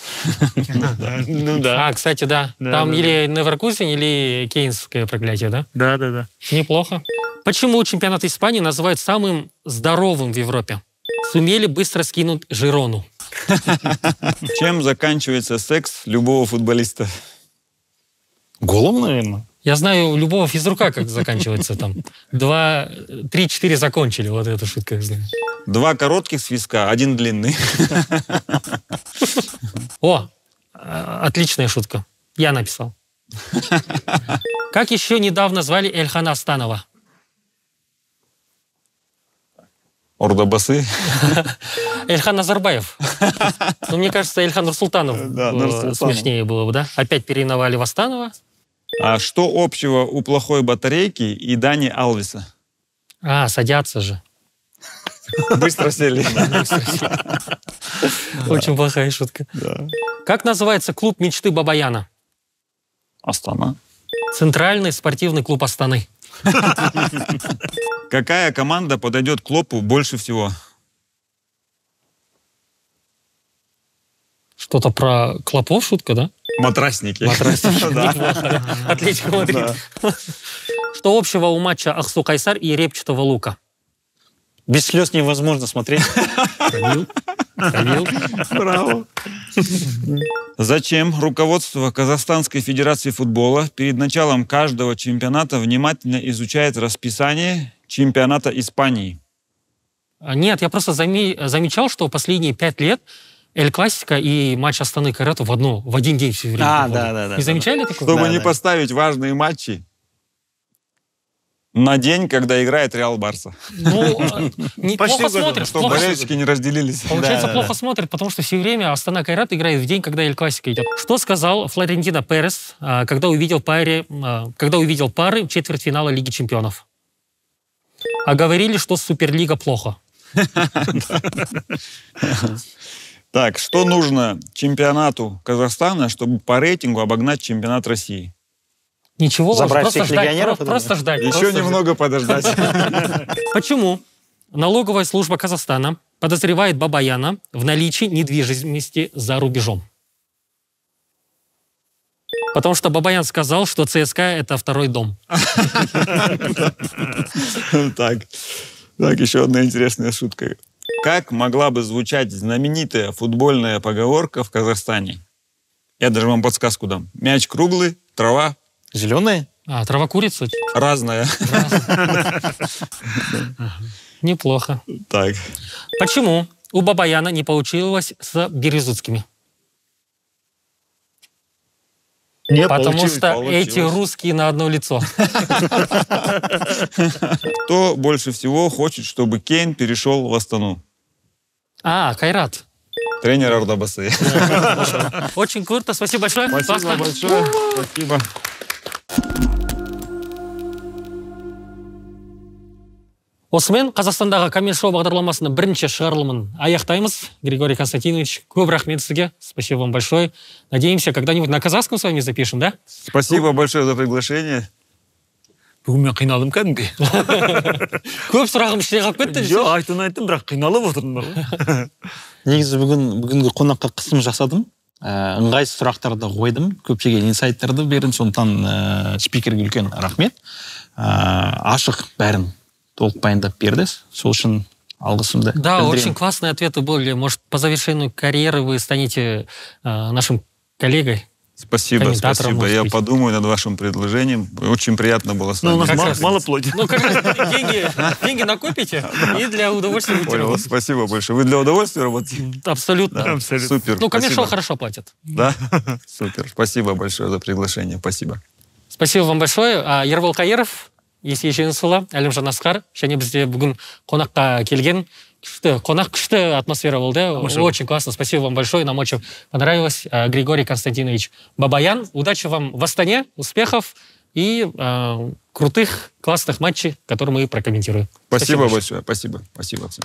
Ну да. А, кстати, да. Там или Неверкузен, или Кейнское проклятие, да? Да. Неплохо. Почему чемпионат Испании называют самым здоровым в Европе? Сумели быстро скинуть Жирону. Чем заканчивается секс любого футболиста? Голом, наверное. Я знаю у любого физрука, как заканчивается там. 2, 3, 4 закончили. Вот эту шутку я знаю. 2 коротких свистка, 1 длинный. О, отличная шутка. Я написал. Как еще недавно звали Эльхана Астанова? Ордабасы. Эльхан Назарбаев. Ну, мне кажется, Эльхан Нурсултанов смешнее было бы, да? Опять переименовали в Астанова. А что общего у плохой батарейки и Дани Алвеса? А, садятся же. Быстро сели. Очень плохая шутка. Как называется клуб мечты Бабаяна? Астана. Центральный спортивный клуб Астаны. Какая команда подойдет Клопу больше всего? Что-то про клопов шутка, да? Матрасники. Матрасники. Неплохо, да? Атлетико Мадрид. Что общего у матча Ахсу-Кайсар и Репчатого Лука? Без слез невозможно смотреть. Ставил. Браво. Зачем руководство Казахстанской Федерации футбола перед началом каждого чемпионата внимательно изучает расписание чемпионата Испании? Нет, я просто замечал, что последние 5 лет Эль-Классика и матч Астаны Кайрата в один день все время. Да. Не замечали такого? Чтобы не да. поставить важные матчи на день, когда играет Реал Барса. Ну, плохо смотрят. Чтобы болельщики не разделились. Получается, плохо смотрят, потому что все время Астана Кайрат играет в день, когда Эль-Классика идет. Что сказал Флорентино Перес, когда увидел пары четвертьфинала Лиги Чемпионов? А говорили, что Суперлига плохо. Так, что нужно чемпионату Казахстана, чтобы по рейтингу обогнать чемпионат России? Ничего, Забрать просто всех ждать. легионеров, Просто ждать. Еще немного подождать. Почему налоговая служба Казахстана подозревает Бабаяна в наличии недвижимости за рубежом? Потому что Бабаян сказал, что ЦСКА – это второй дом. Так, еще одна интересная шутка. Как могла бы звучать знаменитая футбольная поговорка в Казахстане? Я даже вам подсказку дам. Мяч круглый, трава Зеленые? Трава курица? разная. Неплохо. Так. Почему у Бабаяна не получилось с Березутскими? Потому что эти русские на одно лицо. Кто больше всего хочет, чтобы Кейн перешел в Астану? Кайрат. Тренер Ордабасы. Очень круто, спасибо большое. Спасибо большое. Спасибо. Осымен Қазақстандағы Камил Шоу бағдарламасының бірінші шығарылымын аяқтаймыз. Григорий Константинович, көп рахмет сізге. Спасибо вам большое. Надеемся, когда-нибудь на казахском с вами запишем, да? Спасибо большое за приглашение. Бүгін мен қиналдым кәдімгі. Көп сұрағым іште қалып кетті. Жоқ, айттым, бірақ қиналып отырдым. Негізі бүгінгі қонаққа қысым жасадым. Ыңғайсыз сұрақтарды қойдым. Көптеген инсайттарды бердім. Сондықтан спикерге үлкен рахмет. Ашық бәрін толық баяндап берді. Сол үшін алғысымды Да, білдіремін. очень классные ответы были. Может, по завершению карьеры вы станете нашим коллегой? Спасибо. Я подумаю над вашим предложением. Очень приятно было с вами. Ну, у нас мало плоти. Ну, как раз деньги накопите и для удовольствия будете Понял, работать. спасибо большое. Вы для удовольствия работаете? Абсолютно. Супер. Ну, Камил Шоу спасибо. хорошо платят. Да? Супер. Спасибо большое за приглашение. Спасибо. Спасибо вам большое. Ербол Кайыров, Есей Жеңісұлы, Әлімжан Асқар, және бізде бүгін қонаққа келген күшті атмосфера болды. Очень классно. Спасибо вам большое. Нам очень понравилось. Григорий Константинович Бабаян. Удачи вам в Астане, успехов и крутых, классных матчей, которые мы прокомментируем. Спасибо большое. Спасибо. Спасибо всем.